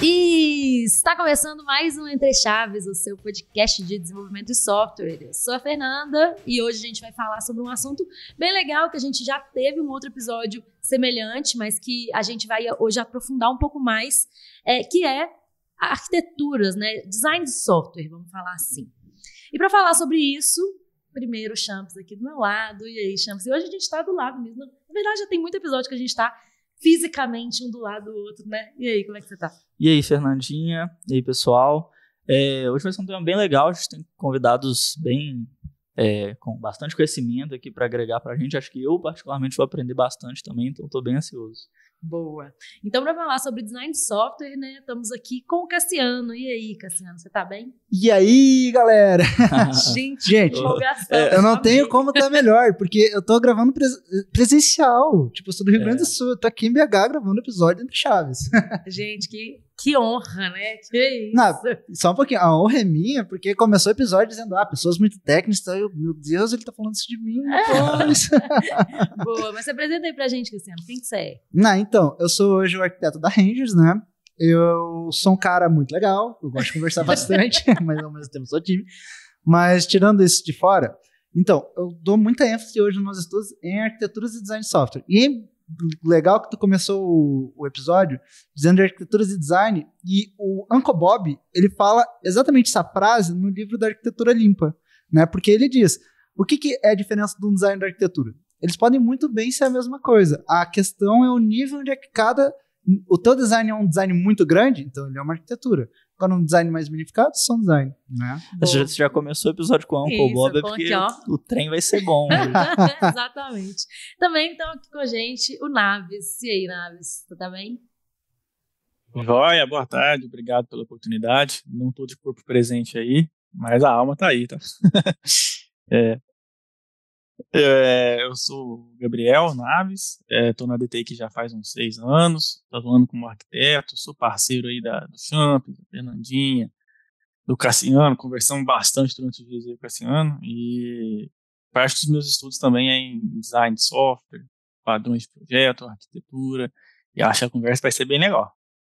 E está começando mais um Entre Chaves, o seu podcast de desenvolvimento de software. Eu sou a Fernanda e hoje a gente vai falar sobre um assunto bem legal que a gente já teve um outro episódio semelhante, mas que a gente vai hoje aprofundar um pouco mais, que é arquiteturas, né? Design de software, vamos falar assim. E para falar sobre isso, primeiro o Champs aqui do meu lado. E aí, Champs? E hoje a gente está do lado mesmo. Na verdade, já tem muito episódio que a gente está fisicamente um do lado do outro, né? E aí, como é que você tá? E aí, Fernandinha? E aí, pessoal? Hoje vai ser um tema bem legal. A gente tem convidados com bastante conhecimento aqui para agregar para a gente. Acho que eu, particularmente, vou aprender bastante também, então estou bem ansioso. Boa. Então, para falar sobre design de software, né, estamos aqui com o Cassiano. E aí, Cassiano, você tá bem? E aí, galera? Gente, eu não tenho como estar melhor, porque eu tô gravando presencial. Tipo, eu sou do Rio Grande do Sul, eu tô aqui em BH gravando episódio Entre Chaves. Gente, que honra, né? Que isso. Não, só um pouquinho. A honra é minha, porque começou o episódio dizendo, pessoas muito técnicas, então meu Deus, ele tá falando isso de mim. Boa, mas se apresenta aí pra gente, Cassiano. Quem que você é? Então, eu sou hoje o arquiteto da Rangers, né? Eu sou um cara muito legal, eu gosto de conversar bastante, mas ao mesmo tempo sou tímido. Mas tirando isso de fora, então, eu dou muita ênfase hoje nos meus estudos em arquiteturas e design de software. E legal que tu começou o episódio dizendo de arquiteturas e design, e o Uncle Bob, ele fala exatamente essa frase no livro da Arquitetura Limpa, né? Porque ele diz, o que é a diferença de um design da arquitetura? Eles podem muito bem ser a mesma coisa. A questão é o nível onde é que o teu design é um design muito grande, então ele é uma arquitetura. Quando um design mais minificado, são design, né? Você já começou o episódio com o Uncle Bob, porque o trem vai ser bom. Exatamente. Também estão aqui com a gente o Naves. E aí, Naves, você tá bem? Joia, boa tarde, obrigado pela oportunidade. Não estou de corpo presente aí, mas a alma tá aí, tá? Eu sou o Gabriel Naves, estou na DTI já faz uns 6 anos, estou atuando como arquiteto, sou parceiro aí do Champs, da Fernandinha, do Cassiano, conversamos bastante durante os dias aí com o Cassiano, e parte dos meus estudos também é em design de software, padrões de projeto, arquitetura, e acho que a conversa vai ser bem legal.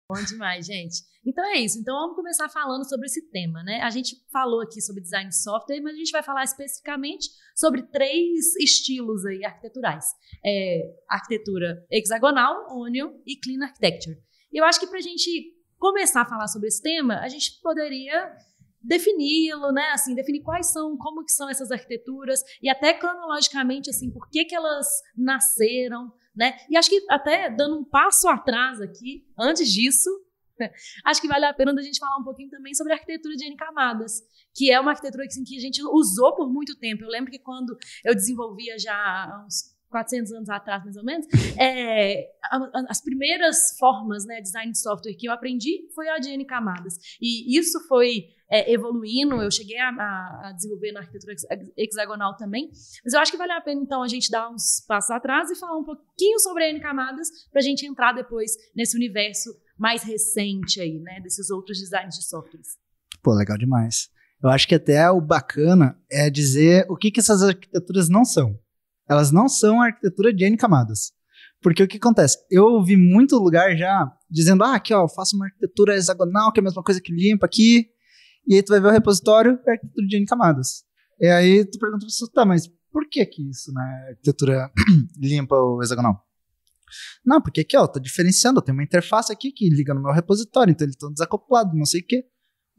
Bom demais, gente. Então é isso. Então vamos começar falando sobre esse tema, né? A gente falou aqui sobre design de software, mas a gente vai falar especificamente sobre 3 estilos aí arquiteturais. Arquitetura hexagonal, Onion e Clean Architecture. E eu acho que para a gente começar a falar sobre esse tema, a gente poderia defini-lo, né? Assim, definir como que são essas arquiteturas e até cronologicamente, assim, por que elas nasceram, né? E acho que até dando um passo atrás aqui, antes disso, acho que vale a pena a gente falar um pouquinho também sobre a arquitetura de N camadas, que é uma arquitetura que a gente usou por muito tempo. Eu lembro que quando eu desenvolvia já há uns 400 anos atrás, mais ou menos, as primeiras formas, né, design de software que eu aprendi foi a de N camadas. E isso foi evoluindo, eu cheguei a desenvolver na arquitetura hexagonal também, mas eu acho que vale a pena, então, a gente dar uns passos atrás e falar um pouquinho sobre a N camadas para a gente entrar depois nesse universo mais recente aí, né, desses outros designs de softwares. Pô, legal demais. Eu acho que até o bacana é dizer o que essas arquiteturas não são. Elas não são a arquitetura de N camadas. Porque o que acontece? Eu vi muito lugar já dizendo, aqui ó, eu faço uma arquitetura hexagonal, que é a mesma coisa que limpa aqui, e aí tu vai ver o repositório, é a arquitetura de N camadas. E aí tu pergunta pra pessoa, tá, mas por que isso, né, arquitetura limpa ou hexagonal? Não, porque aqui ó, eu tô diferenciando, eu tenho uma interface aqui que liga no meu repositório, então eles estão desacoplados, não sei o quê.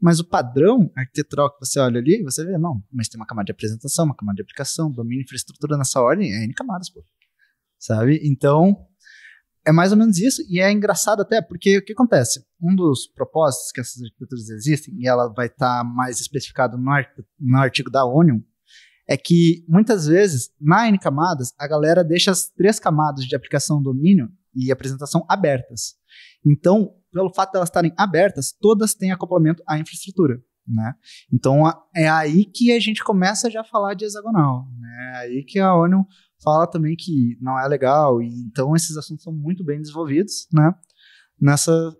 Mas o padrão arquitetural que você olha ali, você vê, não, mas tem uma camada de apresentação, uma camada de aplicação, domínio e infraestrutura nessa ordem, é N camadas, pô. Sabe? Então, é mais ou menos isso, e é engraçado até, porque o que acontece? Um dos propósitos que essas arquiteturas existem, e ela vai estar mais especificado no artigo da Onion, é que, muitas vezes, na N camadas, a galera deixa as 3 camadas de aplicação, domínio e apresentação abertas. Então, pelo fato de elas estarem abertas, todas têm acoplamento à infraestrutura, né? Então, é aí que a gente começa já a falar de hexagonal, né? É aí que a Onion fala também que não é legal, e então esses assuntos são muito bem desenvolvidos, né? Nessas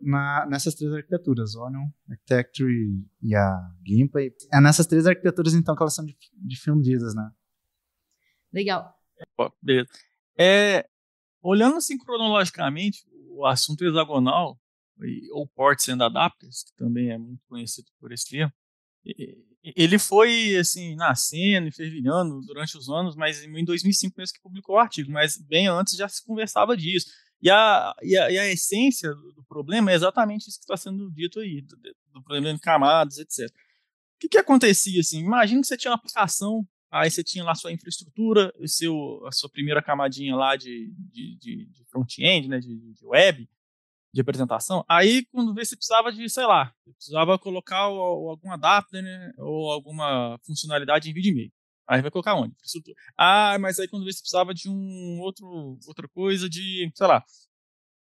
3 arquiteturas, Onion, Architecture e a Limpa. É nessas 3 arquiteturas, então, que elas são difundidas, né? Legal. Beleza. Olhando assim cronologicamente, o assunto hexagonal, ou Ports and Adapters, que também é muito conhecido por esse termo, ele foi assim, nascendo e fervilhando durante os anos, mas em 2005 mesmo que publicou o artigo, mas bem antes já se conversava disso. E a essência do problema é exatamente isso que está sendo dito aí, do problema de camadas, etc. O que acontecia assim? Imagina que você tinha uma aplicação, aí você tinha lá sua infraestrutura, a sua primeira camadinha lá de front-end, né, de web, de apresentação. Aí, quando você precisava de, sei lá, você precisava colocar algum adapter, né, ou alguma funcionalidade em vídeo e-mail. Aí vai colocar onde? Infraestrutura. Mas aí quando você precisava de outra coisa de, sei lá,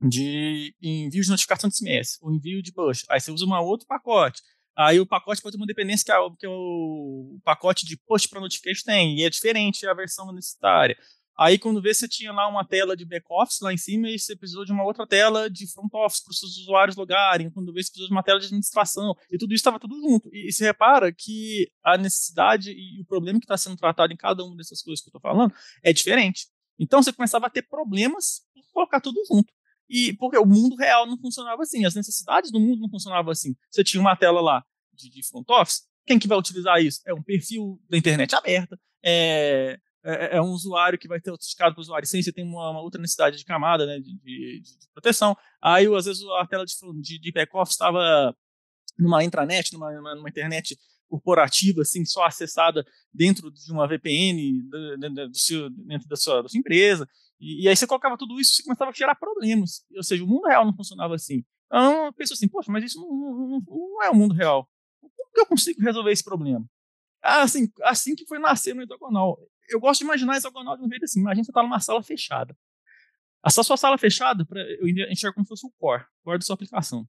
de envio de notificação de SMS, ou envio de push. Aí você usa um outro pacote. Aí o pacote pode ter uma dependência que o pacote de push para notification tem, e é diferente a versão necessária. Aí quando vê, você tinha lá uma tela de back-office lá em cima e você precisou de uma outra tela de front-office para os seus usuários logarem. Quando vê, você precisou de uma tela de administração. E tudo isso estava tudo junto. E você repara que a necessidade e o problema que está sendo tratado em cada uma dessas coisas que eu estou falando é diferente. Então você começava a ter problemas por colocar tudo junto. E porque o mundo real não funcionava assim, as necessidades do mundo não funcionavam assim. Você tinha uma tela lá de front office, quem que vai utilizar isso? É um perfil da internet aberta, é um usuário que vai ter autenticado para o usuário sem você tem uma outra necessidade de camada, né, de proteção. Aí, às vezes, a tela de back-office estava numa intranet, numa internet corporativa, assim, só acessada dentro de uma VPN dentro da sua empresa. E aí você colocava tudo isso e começava a gerar problemas. Ou seja, o mundo real não funcionava assim. Então, eu penso assim, poxa, mas isso não é o mundo real. Como que eu consigo resolver esse problema? Assim que foi nascer no hexagonal. Eu gosto de imaginar hexagonal de um jeito assim. Imagina você está numa sala fechada. Essa sua sala fechada, eu enxergo como se fosse o core da sua aplicação.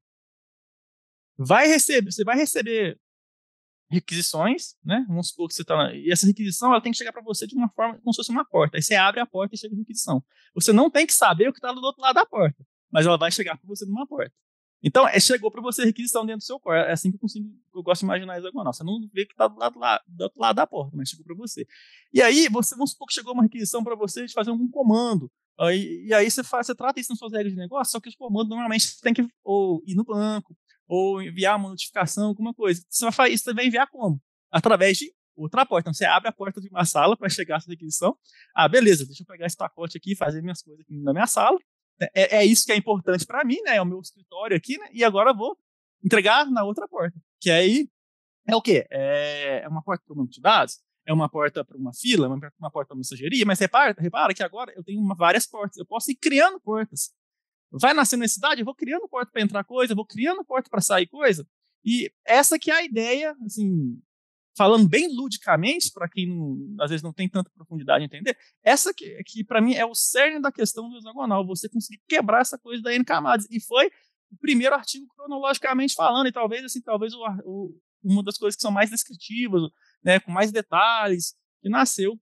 Você vai receber requisições, né? Vamos supor que você está... E essa requisição ela tem que chegar para você de uma forma como se fosse uma porta. Aí você abre a porta e chega a requisição. Você não tem que saber o que está do outro lado da porta, mas ela vai chegar para você numa porta. Então, chegou para você a requisição dentro do seu core. É assim que eu gosto de imaginar hexagonal. Você não vê que está do outro lado da porta, mas chegou para você. E aí, vamos supor que chegou uma requisição para você de fazer algum comando. E aí você trata isso nas suas regras de negócio, só que os comandos normalmente você tem que ou ir no banco, ou enviar uma notificação, alguma coisa. Você vai enviar como? Através de outra porta. Então, você abre a porta de uma sala para chegar a essa requisição. Beleza, deixa eu pegar esse pacote aqui e fazer minhas coisas aqui na minha sala. É isso que é importante para mim, né? É o meu escritório aqui, né? E agora eu vou entregar na outra porta. Que aí é o quê? É uma porta para um banco de dados? É uma porta para uma fila? Uma porta para uma mensageria? Mas repara que agora eu tenho várias portas. Eu posso ir criando portas. Vai nascer necessidade, eu vou criando porta para entrar coisa, eu vou criando porta para sair coisa. E essa que é a ideia, assim, falando bem ludicamente, para quem às vezes não tem tanta profundidade em entender, essa que para mim é o cerne da questão do hexagonal, você conseguir quebrar essa coisa da N camadas. E foi o primeiro artigo cronologicamente falando, e talvez uma das coisas que são mais descritivas, né, com mais detalhes, que nasceu.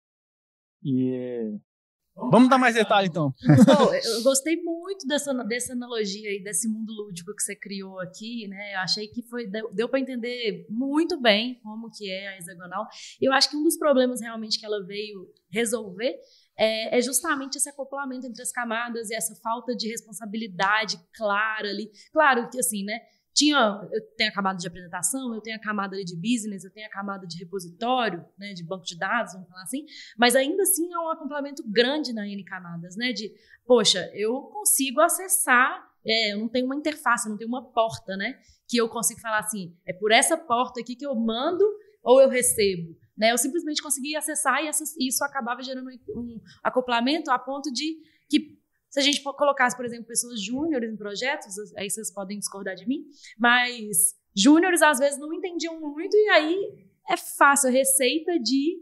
E vamos dar mais detalhe, então. Eu gostei muito dessa analogia aí, desse mundo lúdico que você criou aqui, né? Eu achei que deu para entender muito bem como que é a hexagonal. Eu acho que um dos problemas realmente que ela veio resolver é justamente esse acoplamento entre as camadas e essa falta de responsabilidade clara ali. Claro que assim, né? Eu tenho a camada de apresentação, eu tenho a camada ali de business, eu tenho a camada de repositório, né, de banco de dados, vamos falar assim, mas ainda assim é um acoplamento grande na N camadas, né, poxa, eu consigo acessar, eu não tenho uma interface, eu não tenho uma porta, né, que eu consigo falar assim, é por essa porta aqui que eu mando ou eu recebo, né, eu simplesmente consegui acessar e isso acabava gerando um acoplamento a ponto de que se a gente colocasse, por exemplo, pessoas júniores em projetos, aí vocês podem discordar de mim, mas júniores às vezes não entendiam muito e aí é fácil a receita de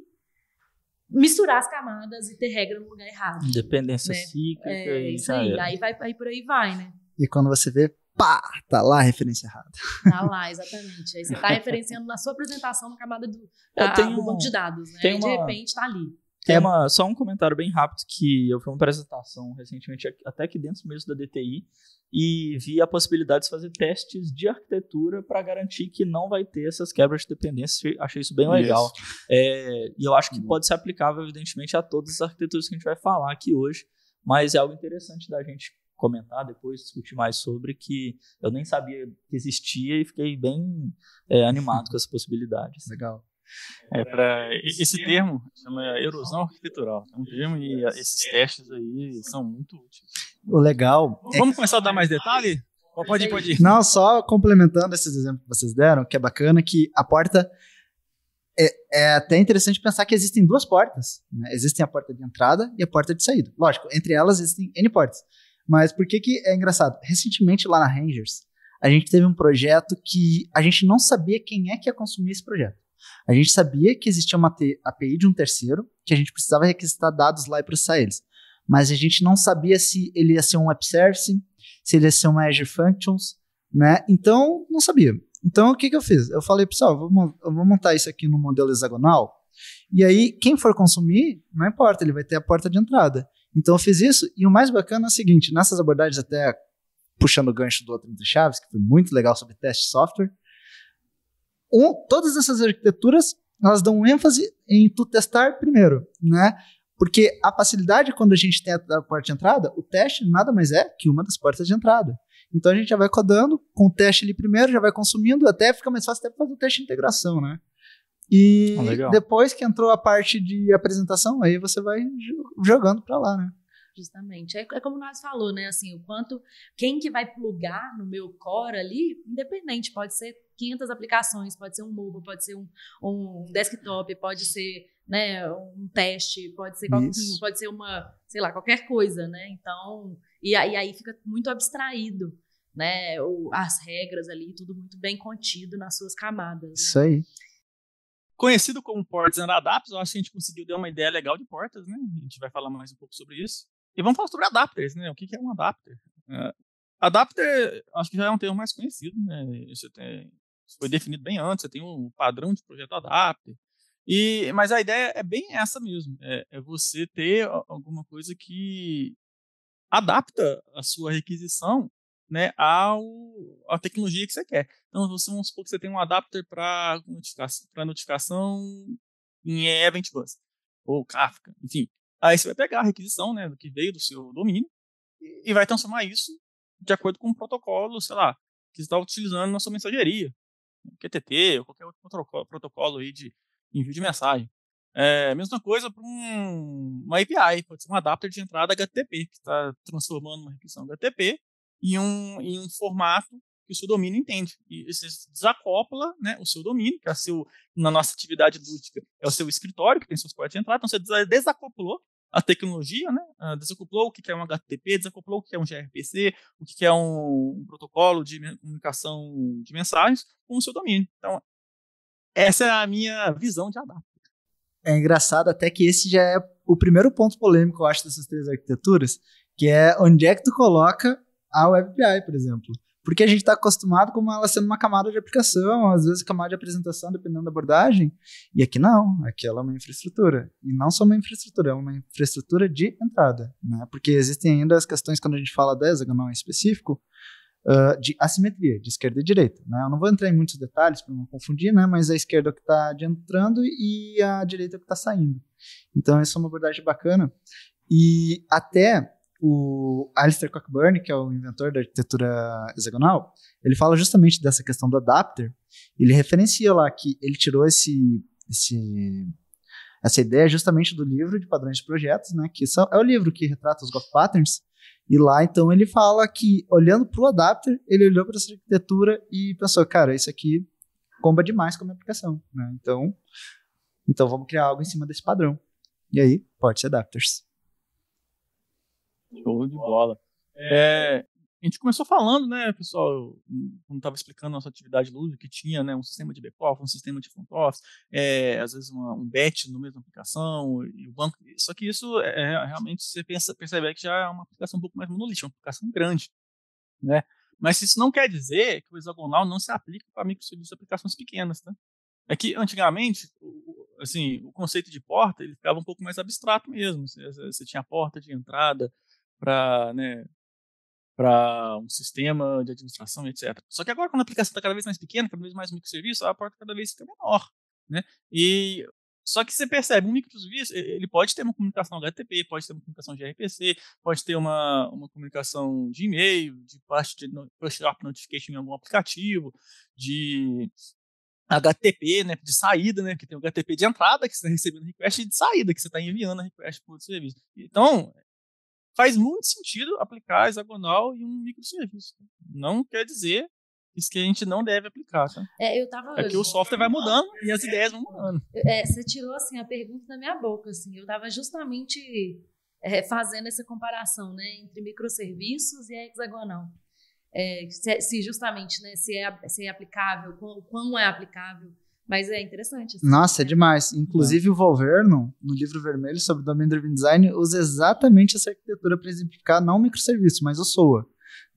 misturar as camadas e ter regra no lugar errado. Dependência cíclica. É isso aí, aí por aí vai, né? E quando você vê, pá, tá lá a referência errada. Tá lá, exatamente. Aí você tá referenciando na sua apresentação na camada do banco de dados, né? Aí de repente tá ali. Só um comentário bem rápido que eu fiz uma apresentação recentemente, até aqui dentro mesmo da DTI, e vi a possibilidade de fazer testes de arquitetura para garantir que não vai ter essas quebras de dependência. Achei isso bem legal. E eu acho que pode ser aplicável, evidentemente, a todas as arquiteturas que a gente vai falar aqui hoje, mas é algo interessante da gente comentar depois, discutir mais sobre, que eu nem sabia que existia e fiquei bem animado com essa possibilidade. Assim. Legal. Esse termo chama erosão arquitetural. É um termo e esses testes aí são muito úteis. O legal... Vamos começar a dar mais detalhe? Pode ir. Não, só complementando esses exemplos que vocês deram, que é bacana que a porta... É até interessante pensar que existem duas portas. Né? Existem a porta de entrada e a porta de saída. Lógico, entre elas existem N portas. Mas por que é engraçado? Recentemente lá na Rangers, a gente teve um projeto que a gente não sabia quem é que ia consumir esse projeto. A gente sabia que existia uma API de um terceiro, que a gente precisava requisitar dados lá e processar eles. Mas a gente não sabia se ele ia ser um Web Service, se ele ia ser uma Azure Functions, né? Então, não sabia. Então, o que eu fiz? Eu falei, pessoal, eu vou montar isso aqui no modelo hexagonal, e aí, quem for consumir, não importa, ele vai ter a porta de entrada. Então, eu fiz isso, e o mais bacana é o seguinte, nessas abordagens, até puxando o gancho do outro entre chaves, que foi muito legal sobre teste de software, todas essas arquiteturas, elas dão ênfase em tu testar primeiro, né? Porque a facilidade, quando a gente tem a porta de entrada, o teste nada mais é que uma das portas de entrada. Então a gente já vai codando com o teste ali primeiro, já vai consumindo, até fica mais fácil até fazer o teste de integração, né? E depois que entrou a parte de apresentação, aí você vai jogando para lá, né? Justamente. É como nós falou, né? Assim, o quanto, quem que vai plugar no meu core ali, independente, pode ser 500 aplicações, pode ser um mobile, pode ser um desktop, pode ser, né, um teste, pode ser uma, sei lá, qualquer coisa, né? Então, e aí fica muito abstraído, né? As regras ali, tudo muito bem contido nas suas camadas. Né? Isso aí. Conhecido como Ports and Adapters, eu acho que a gente conseguiu dar uma ideia legal de portas, né? A gente vai falar mais um pouco sobre isso. E vamos falar sobre adapters, né? O que é um adapter? Adapter, acho que já é um termo mais conhecido, né? Isso foi definido bem antes, você tem um padrão de projeto adapter. Mas a ideia é bem essa mesmo, é você ter alguma coisa que adapta a sua requisição, né, à tecnologia que você quer. Então, vamos supor que você tem um adapter para notificação em Event Bus, ou Kafka, enfim. Aí você vai pegar a requisição, né, do que veio do seu domínio e vai transformar isso de acordo com um protocolo, sei lá, que você está utilizando na sua mensageria, QTT ou qualquer outro protocolo aí de envio de mensagem. Mesma coisa para uma API, pode ser um adapter de entrada HTTP, que está transformando uma requisição HTTP em um formato que o seu domínio entende. E você desacopla, né, o seu domínio, que é na nossa atividade lúdica, é o seu escritório, que tem seus portas de entrada, então você desacoplou a tecnologia, né? Desacoplou o que é um HTTP, desacoplou o que é um gRPC, o que é um protocolo de comunicação de mensagens com o seu domínio. Então, essa é a minha visão de adapter. É engraçado até que esse já é o primeiro ponto polêmico, eu acho, dessas três arquiteturas, que é onde é que tu coloca a Web API, por exemplo. Porque a gente está acostumado com ela sendo uma camada de aplicação, às vezes camada de apresentação, dependendo da abordagem. E aqui não, aqui ela é uma infraestrutura. E não só uma infraestrutura, é uma infraestrutura de entrada. Né? Porque existem ainda as questões, quando a gente fala da hexagonal em específico, de assimetria, de esquerda e direita. Né? Eu não vou entrar em muitos detalhes para não confundir, né? Mas a esquerda é o que está entrando e a direita é o que está saindo. Então, essa é uma abordagem bacana. E até o Alistair Cockburn, que é o inventor da arquitetura hexagonal, ele fala justamente dessa questão do adapter. Ele referencia lá que ele tirou essa ideia justamente do livro de padrões de projetos, né? Que é o livro que retrata os Golf Patterns. E lá, então, ele fala que, olhando para o adapter, ele olhou para essa arquitetura e pensou, cara, isso aqui comba demais com a minha aplicação. Né? Então, vamos criar algo em cima desse padrão. E aí, ports e adapters. Show de bola. A gente começou falando, né, pessoal, quando estava explicando a nossa atividade lúdica, que tinha, né, um sistema de back-office, um sistema de front office, às vezes um batch na mesma aplicação, e o banco. Só que isso realmente você percebe que já é uma aplicação um pouco mais monolítica, uma aplicação grande. Né? Mas isso não quer dizer que o hexagonal não se aplica para microserviços de aplicações pequenas. Tá? É que, antigamente, o conceito de porta ele ficava um pouco mais abstrato mesmo. Você tinha a porta de entrada para, né, para um sistema de administração, etc. Só que agora, quando a aplicação está cada vez mais pequena, cada vez mais microserviço, a porta cada vez fica menor. Né? E Só que você percebe, um microserviço, ele pode ter uma comunicação HTTP, pode ter uma comunicação de gRPC, pode ter uma comunicação de e-mail, de parte de push-up notification em algum aplicativo, de HTTP, né, de saída, né, que tem o HTTP de entrada, que você está recebendo request, e de saída, que você está enviando a request para o serviço. Então, faz muito sentido aplicar hexagonal em um microserviço. Não quer dizer isso que a gente não deve aplicar, tá? É que o software vai mudando e as ideias vão mudando. Você tirou, assim, a pergunta da minha boca, assim. Eu estava justamente fazendo essa comparação, né, entre microserviços e a hexagonal. Se justamente, né, se é aplicável, o quão é aplicável. Mas é interessante. Assim. Nossa, é demais. Inclusive o Val Vernon, no livro vermelho sobre Domain Driven Design, usa exatamente essa arquitetura para exemplificar não o microserviço, mas o SOA.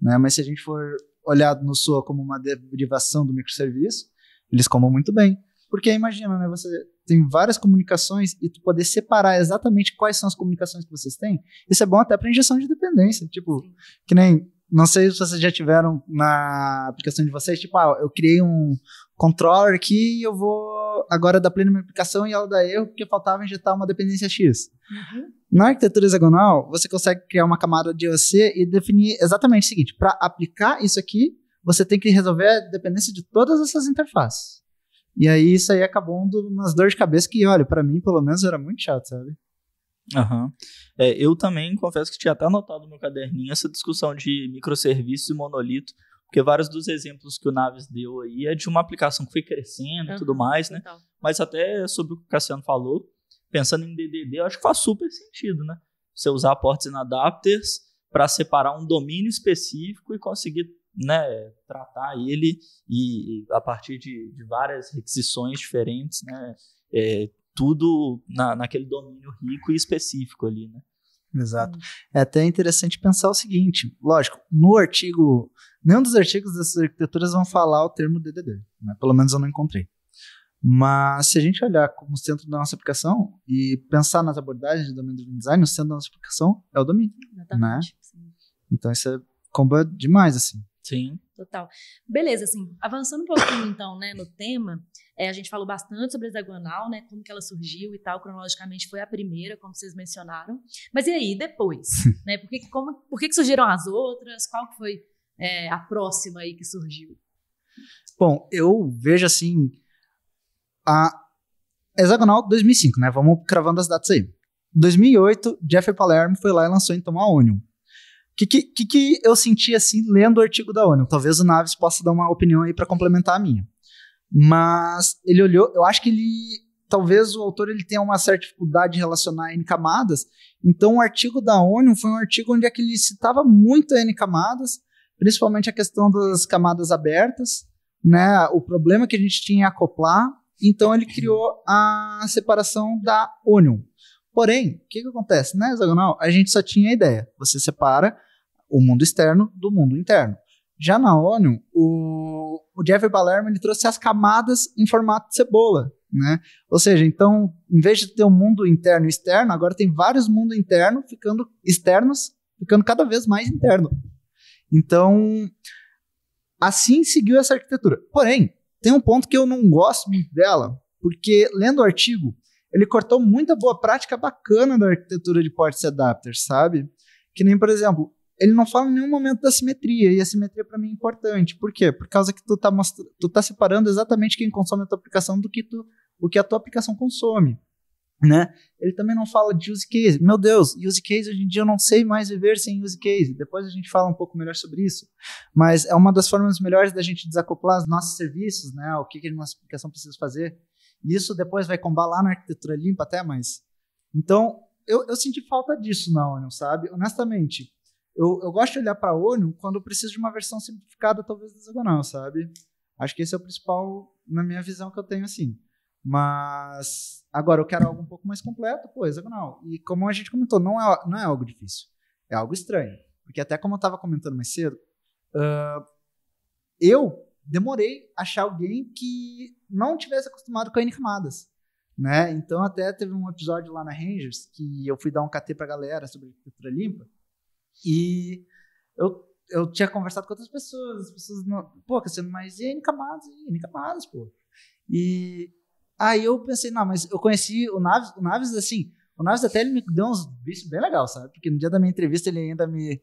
Né? Mas se a gente for olhar no SOA como uma derivação do microserviço, eles comam muito bem. Porque imagina, né, você tem várias comunicações e tu poder separar exatamente quais são as comunicações que vocês têm, isso é bom até para injeção de dependência. Tipo, que nem, não sei se vocês já tiveram na aplicação de vocês, tipo, eu criei um controller aqui e eu vou agora dar play na minha aplicação e ela dá erro porque faltava injetar uma dependência X. Uhum. Na arquitetura hexagonal, você consegue criar uma camada de OC e definir exatamente o seguinte: para aplicar isso aqui, você tem que resolver a dependência de todas essas interfaces. E aí isso aí acabou umas dores de cabeça que, olha, para mim, pelo menos, era muito chato, sabe? Uhum. Eu também confesso que tinha até anotado no meu caderninho essa discussão de microserviços e monolito, porque vários dos exemplos que o Naves deu aí é de uma aplicação que foi crescendo e tudo mais, né? Então. Mas até sobre o que o Cassiano falou, pensando em DDD, eu acho que faz super sentido, né? Você usar ports and adapters para separar um domínio específico e conseguir, né, tratar ele e a partir de várias requisições diferentes, né? Tudo naquele domínio rico e específico ali, né? Exato. É até interessante pensar o seguinte, lógico, no artigo, nenhum dos artigos dessas arquiteturas vão falar o termo DDD, né? Pelo menos eu não encontrei. Mas se a gente olhar como centro da nossa aplicação e pensar nas abordagens de Domain Driven Design, o centro da nossa aplicação é o domínio. Exatamente. Né? Sim. Então isso é combo demais, assim. Sim. Total. Beleza, assim, avançando um pouquinho então, né, no tema, a gente falou bastante sobre a hexagonal, né, como que ela surgiu e tal, cronologicamente foi a primeira, como vocês mencionaram. Mas e aí, depois? Né, por que surgiram as outras? Qual que foi a próxima aí que surgiu? Bom, eu vejo assim, a hexagonal 2005, né, vamos cravando as datas aí. 2008, Jeffrey Palermo foi lá e lançou então a Onion. O que eu senti assim lendo o artigo da ONU? Talvez o Naves possa dar uma opinião aí para complementar a minha. Mas ele olhou, eu acho que talvez o autor ele tenha uma certa dificuldade de relacionar N camadas, então o artigo da ONU foi um artigo onde ele citava muito N camadas, principalmente a questão das camadas abertas, né, o problema que a gente tinha em acoplar, então ele criou a separação da ONU. Porém, o que acontece? Na hexagonal, a gente só tinha a ideia. Você separa o mundo externo do mundo interno. Já na ONU, o Jeffrey Palermo ele trouxe as camadas em formato de cebola. Né? Ou seja, então, em vez de ter um mundo interno e externo, agora tem vários mundos externos ficando cada vez mais interno. Então, assim seguiu essa arquitetura. Porém, tem um ponto que eu não gosto muito dela, porque lendo o artigo, ele cortou muita boa prática bacana da arquitetura de ports e adapters, sabe? Que nem, por exemplo, ele não fala em nenhum momento da simetria, e a simetria para mim é importante. Por quê? Por causa que tu tá separando exatamente quem consome a tua aplicação do que o que a tua aplicação consome, né? Ele também não fala de use case. Meu Deus, use case hoje em dia eu não sei mais viver sem use case. Depois a gente fala um pouco melhor sobre isso. Mas é uma das formas melhores da gente desacoplar os nossos serviços, né? O que a nossa aplicação precisa fazer. E isso depois vai combar lá na arquitetura limpa até mais. Então, eu senti falta disso na ONU, sabe? Honestamente, eu gosto de olhar para a ONU quando eu preciso de uma versão simplificada, talvez, do hexagonal, sabe? Acho que esse é o principal, na minha visão, que eu tenho, assim. Mas, agora, eu quero algo um pouco mais completo, hexagonal. E como a gente comentou, não é algo difícil. É algo estranho. Porque até como eu estava comentando mais cedo, eu demorei a achar alguém que não tivesse acostumado com N camadas, né? Então até teve um episódio lá na Rangers que eu fui dar um KT pra galera sobre arquitetura limpa e eu tinha conversado com outras pessoas, as pessoas não, pô, Cassiano, mas e N camadas, pô? E Aí eu pensei, não, mas eu conheci o Naves assim, o Naves até ele me deu uns bichos bem legais, sabe? Porque no dia da minha entrevista ele ainda me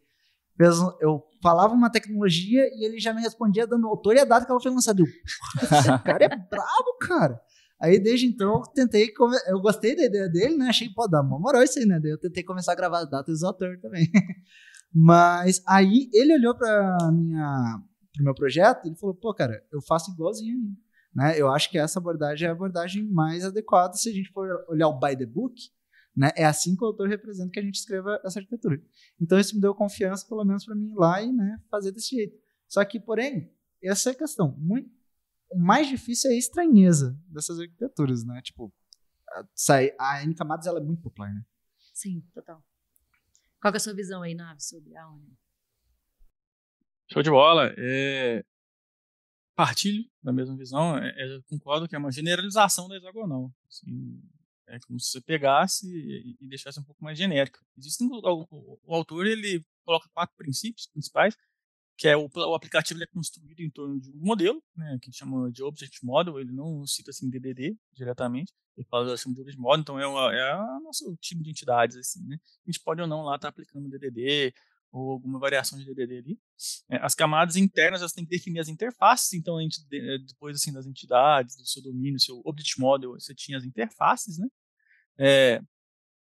fez, eu falava uma tecnologia e ele já me respondia dando o autor e a data que ela foi lançada. Esse cara é brabo, cara. Aí desde então eu tentei, eu gostei da ideia dele, né? Achei, pô, dá uma moral isso aí, né? Daí eu tentei começar a gravar as datas do autor também. Mas aí ele olhou pro meu projeto e ele falou, pô, cara, eu faço igualzinho, né? Eu acho que essa abordagem é a abordagem mais adequada se a gente for olhar o by the book, né? É assim que o autor representa que a gente escreva essa arquitetura. Então isso me deu confiança, pelo menos para mim ir lá e, né, fazer desse jeito. Só que, porém, essa é a questão. O mais difícil é a estranheza dessas arquiteturas, né? Tipo, a N Camadas ela é muito popular, né? Sim, total. Qual que é a sua visão aí, Naves, sobre a Onion? Show de bola. Partilho da mesma visão. Eu concordo que é uma generalização da hexagonal. Assim, é como se você pegasse e deixasse um pouco mais genérico. O autor ele coloca 4 princípios principais, que é o aplicativo ele é construído em torno de um modelo, né, que a gente chama de Object Model. Ele não cita assim DDD diretamente, ele fala assim de Object Model, então é a nosso tipo de entidades assim, né? A gente pode ou não lá estar aplicando DDD ou alguma variação de DDD ali. As camadas internas elas têm que definir as interfaces, então a gente depois assim das entidades, do seu domínio, seu Object Model, você tinha as interfaces, né?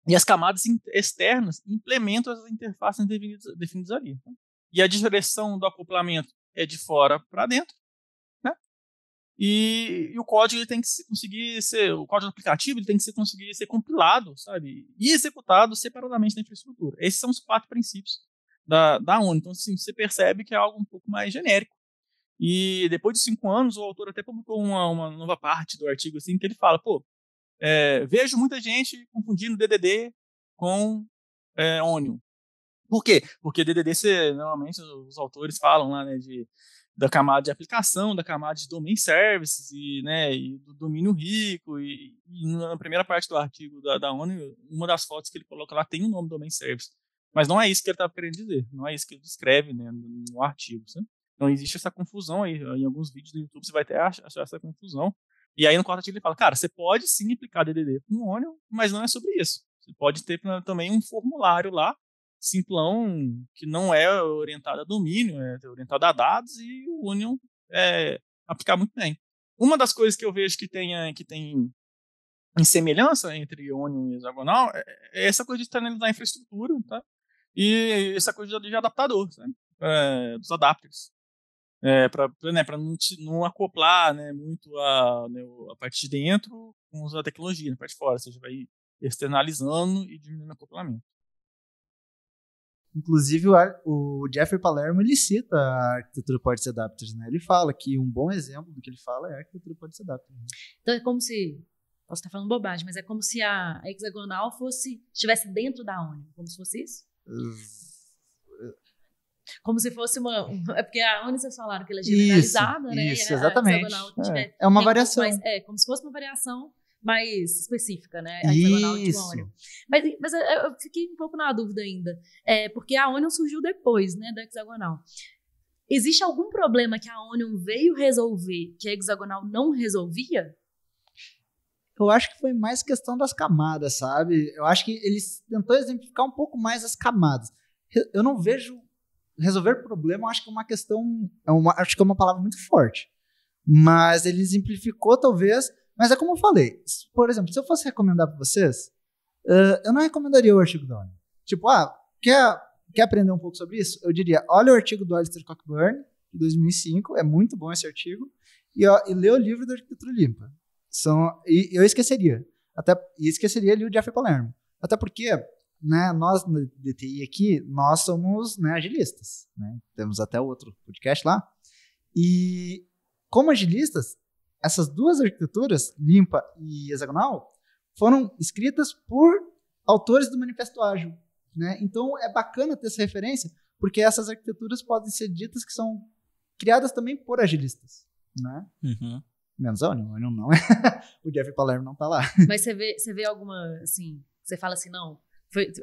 E as camadas externas implementam as interfaces definidas ali. Tá? E a direção do acoplamento é de fora para dentro, né? E o código ele tem que conseguir ser, o código aplicativo ele tem que conseguir ser compilado, sabe? E executado separadamente da infraestrutura. Esses são os 4 princípios da ONU. Então, assim, você percebe que é algo um pouco mais genérico. E depois de 5 anos, o autor até publicou uma nova parte do artigo, assim, que ele fala, pô, vejo muita gente confundindo DDD com Onion. Por quê? Porque DDD, normalmente, os autores falam lá, né, da camada de aplicação, da camada de domain services e, né, e do domínio rico. E na primeira parte do artigo da ONU, uma das fotos que ele coloca lá tem o nome domain service. Mas não é isso que ele estava querendo dizer. Não é isso que ele descreve, né, no artigo. Sabe? Então existe essa confusão aí. Em alguns vídeos do YouTube você vai até achar essa confusão. E aí no quarto artigo ele fala, cara, você pode sim aplicar DDD com Onion, mas não é sobre isso. Você pode ter também um formulário lá, simplão, que não é orientado a domínio, é orientado a dados, e o Onion aplicar muito bem. Uma das coisas que eu vejo que tem em semelhança entre Onion e hexagonal é essa coisa de externalizar a infraestrutura, tá? E essa coisa de adaptador, sabe? Dos adapters. Para não acoplar, né, muito a parte de dentro com a tecnologia, na parte de fora. Ou seja, vai externalizando e diminuindo o acoplamento. Inclusive, o Jeffrey Palermo, ele cita a arquitetura Ports Adapters, né? Ele fala que um bom exemplo do que ele fala é a arquitetura Ports Adapters. Né? Então, é como se... Posso estar falando bobagem, mas é como se a hexagonal estivesse dentro da Onion. Como se fosse isso? Como se fosse é porque a Onion, vocês falaram que ela é generalizada, né? Isso, exatamente. É uma variação. Como se fosse uma variação mais específica, né? A hexagonal de Onion. Mas eu fiquei um pouco na dúvida ainda. Porque a Onion surgiu depois, né, da hexagonal. Existe algum problema que a Onion veio resolver que a hexagonal não resolvia? Eu acho que foi mais questão das camadas, sabe? Eu acho que ele tentou exemplificar um pouco mais as camadas. Eu não vejo... Resolver problema, eu acho que é uma questão... acho que é uma palavra muito forte. Mas ele exemplificou, talvez... Mas é como eu falei. Por exemplo, se eu fosse recomendar para vocês, eu não recomendaria o artigo da ONU. Tipo, quer aprender um pouco sobre isso? Eu diria, olha o artigo do Alistair Cockburn, de 2005. É muito bom esse artigo. E lê o livro da Arquitetura Limpa. E eu esqueceria. Esqueceria ali o Jeffrey Palermo. Até porque... Né, nós no DTI aqui, nós somos, né, agilistas, né? Temos até outro podcast lá, e como agilistas, essas duas arquiteturas, limpa e hexagonal, foram escritas por autores do Manifesto Ágil, né? Então é bacana ter essa referência, porque essas arquiteturas podem ser ditas que são criadas também por agilistas, né? Uhum. Menos a Onion não. O Jeffrey Palermo não tá lá. Mas você vê alguma, assim, você fala assim, não...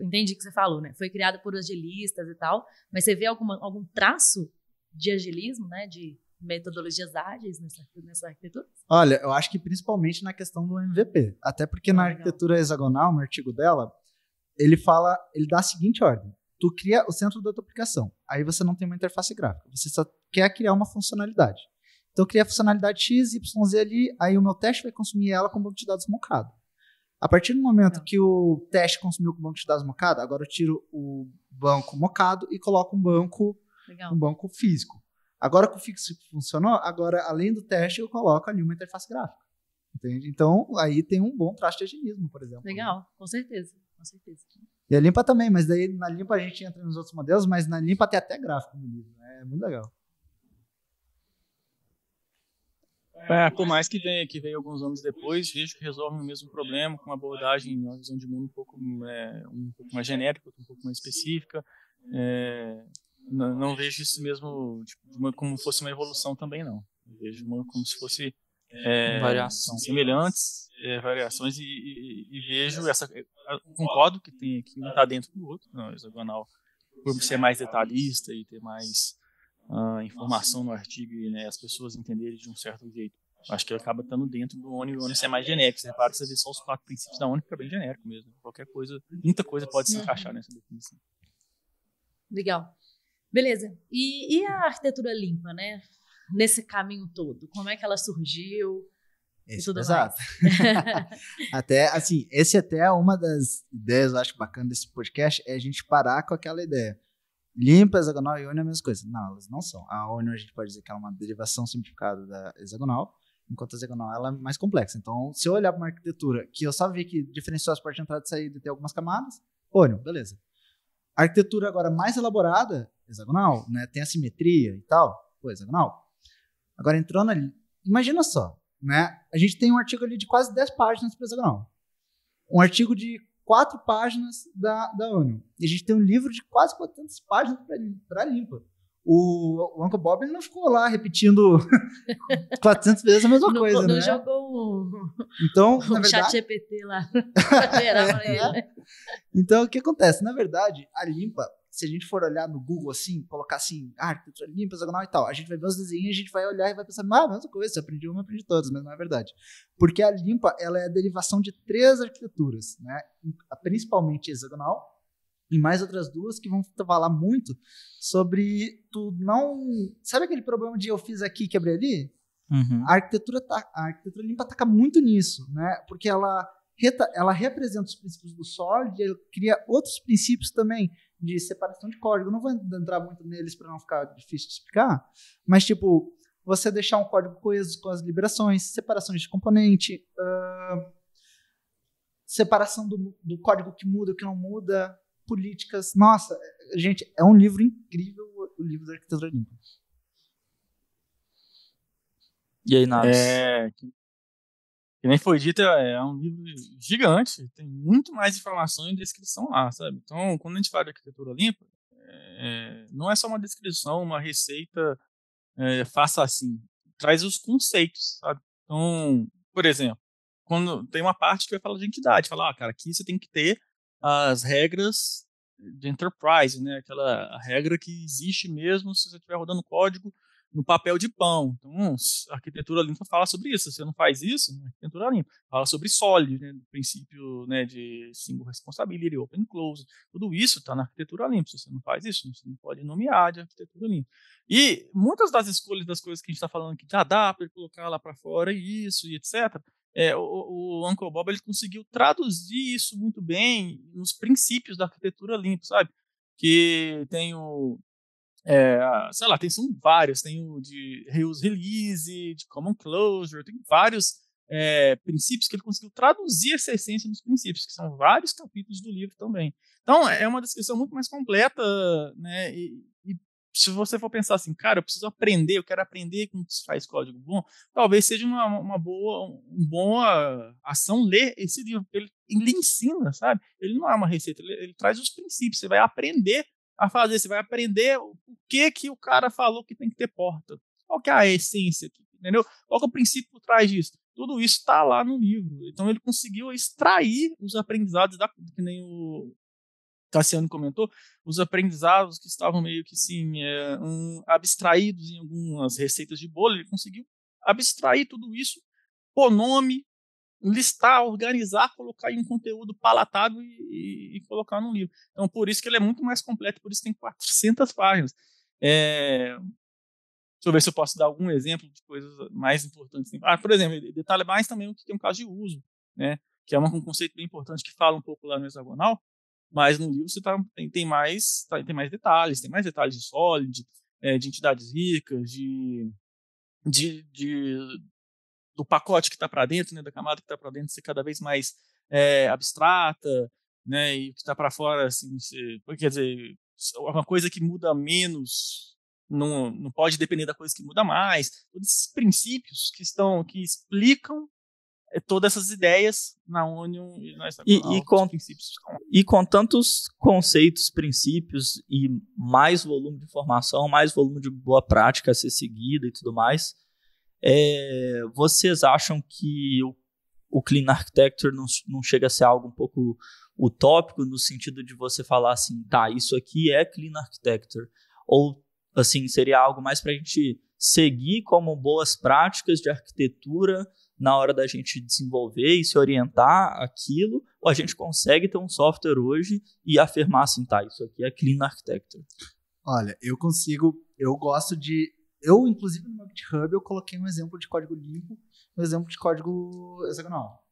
entendi o que você falou, né? Foi criado por agilistas e tal, mas você vê algum traço de agilismo, né? De metodologias ágeis nessa arquitetura? Olha, eu acho que principalmente na questão do MVP. Até porque na legal. arquitetura hexagonal, no artigo dela, ele dá a seguinte ordem. Tu cria o centro da tua aplicação. Aí você não tem uma interface gráfica. Você só quer criar uma funcionalidade. Então, eu criei a funcionalidade X, Y, Z ali, aí o meu teste vai consumir ela com um banco de dados mocado. A partir do momento que o teste consumiu com o banco de dados mocado, agora eu tiro o banco mocado e coloco um banco físico. Agora que o físico funcionou, agora, além do teste, eu coloco ali uma interface gráfica. Entende? Então, aí tem um bom traço de agilismo, por exemplo. Legal, com certeza. E a Limpa também, mas daí na Limpa a gente entra nos outros modelos, mas na Limpa tem até gráfico no livro. É muito legal. Por mais que venha alguns anos depois, vejo que resolve o mesmo problema com uma abordagem, uma visão de mundo um pouco mais genérica, um pouco mais específica. Não vejo isso mesmo como fosse uma evolução também, não. Eu vejo como se fosse variação. Semelhantes, variações, e vejo concordo que tem aqui um está dentro do outro, não, hexagonal, por ser mais detalhista e ter mais informação no artigo e, né, as pessoas entenderem de um certo jeito. Acho que acaba estando dentro do ONU, e o ONU é mais genérico. Você repara que você vê só os 4 princípios da ONU, fica bem genérico mesmo. Qualquer coisa, muita coisa pode se encaixar nessa definição. Legal. Beleza. E a arquitetura limpa, né? Nesse caminho todo, como é que ela surgiu? Exato. Até, assim, esse até é uma das ideias, eu acho bacana desse podcast, é a gente parar com aquela ideia. Limpa, hexagonal e ONU é a mesma coisa. Não, elas não são. A ONU a gente pode dizer que ela é uma derivação simplificada da hexagonal, enquanto a hexagonal ela é mais complexa. Então, se eu olhar para uma arquitetura que eu só vi que diferenciou as portas de entrada e saída e tem algumas camadas, ONU, beleza. A arquitetura agora mais elaborada, hexagonal, né, tem a simetria e tal, hexagonal. Agora, entrando ali, imagina só, né, a gente tem um artigo ali de quase 10 páginas para hexagonal. Um artigo de 4 páginas da ONU. E a gente tem um livro de quase 400 páginas para Limpa. O Uncle Bob ele não ficou lá repetindo 400 vezes a mesma coisa, né? Não jogou então, na verdade, chat GPT lá. Então, o que acontece? Na verdade, a Limpa, se a gente for olhar no Google assim, colocar assim, arquitetura limpa, hexagonal e tal, a gente vai ver os desenhos, a gente vai olhar e vai pensar, a mesma coisa, se eu aprendi uma, eu aprendi todas, mas não é verdade. Porque a limpa, ela é a derivação de 3 arquiteturas, né? Principalmente hexagonal, e mais outras 2 que vão falar muito sobre tu não... Sabe aquele problema de eu fiz aqui e quebrei ali? Uhum. A arquitetura limpa ataca muito nisso, né? Porque ela representa os princípios do Solid, ela cria outros princípios também de separação de código. Eu não vou entrar muito neles para não ficar difícil de explicar, mas tipo, você deixar um código coeso com as liberações, separações de componente, separação do código que muda, o que não muda, políticas. Nossa, gente, é um livro incrível, o livro da arquitetura limpa. E aí, Naves? Que nem foi dito, é um livro gigante, tem muito mais informação e descrição lá, sabe? Então, quando a gente fala de arquitetura limpa, não é só uma descrição, uma receita, faça assim, traz os conceitos, sabe? Então, por exemplo, quando tem uma parte que vai falar de entidade, fala, cara, aqui você tem que ter as regras de enterprise, né? Aquela regra que existe mesmo se você estiver rodando código no papel de pão. Então, a arquitetura limpa fala sobre isso. Se você não faz isso, a arquitetura limpa fala sobre SOLID, né, do princípio, né, de single responsibility, open close. Tudo isso está na arquitetura limpa. Se você não faz isso, você não pode nomear de arquitetura limpa. E muitas das escolhas das coisas que a gente está falando aqui, dá para colocar lá para fora isso e etc. O Uncle Bob ele conseguiu traduzir isso muito bem nos princípios da arquitetura limpa, sabe? Que tem sei lá, são vários, tem o de reuse release, de common closure, tem vários princípios que ele conseguiu traduzir essa essência nos princípios, que são vários capítulos do livro também. Então, é uma descrição muito mais completa, né, e se você for pensar assim, cara, eu preciso aprender, eu quero aprender como se faz código bom, talvez seja uma boa ação ler esse livro, porque ele ensina, sabe? Ele não é uma receita, ele traz os princípios, você vai aprender a fazer, você vai aprender o que o cara falou que tem que ter porta. Qual que é a essência aqui, entendeu? Qual que é o princípio por trás disso? Tudo isso está lá no livro. Então ele conseguiu extrair os aprendizados, que nem Cassiano comentou, os aprendizados que estavam meio que assim, abstraídos em algumas receitas de bolo, ele conseguiu abstrair tudo isso, pôr nome, listar, organizar, colocar em um conteúdo palatável e colocar no livro. Então, por isso que ele é muito mais completo, por isso tem 400 páginas. Deixa eu ver se eu posso dar algum exemplo de coisas mais importantes. Por exemplo, ele detalha mais também o que tem um caso de uso, né? Que é um conceito bem importante que fala um pouco lá no Hexagonal, mas no livro você tem mais detalhes, tem mais detalhes de Solid, de entidades ricas, do pacote que está para dentro, né, da camada que está para dentro ser cada vez mais abstrata, né, e o que está para fora, assim, quer dizer, uma coisa que muda menos não pode depender da coisa que muda mais. Todos esses princípios que explicam todas essas ideias na Onion e na Hexagonal. E com tantos conceitos, princípios e mais volume de informação, mais volume de boa prática a ser seguida e tudo mais, vocês acham que o Clean Architecture não chega a ser algo um pouco utópico no sentido de você falar assim, tá, isso aqui é Clean Architecture, ou assim, seria algo mais para a gente seguir como boas práticas de arquitetura na hora da gente desenvolver e se orientar aquilo, ou a gente consegue ter um software hoje e afirmar assim, tá, isso aqui é Clean Architecture? Olha, eu gosto de... inclusive, no meu GitHub, eu coloquei um exemplo de código limpo, um exemplo de código hexagonal.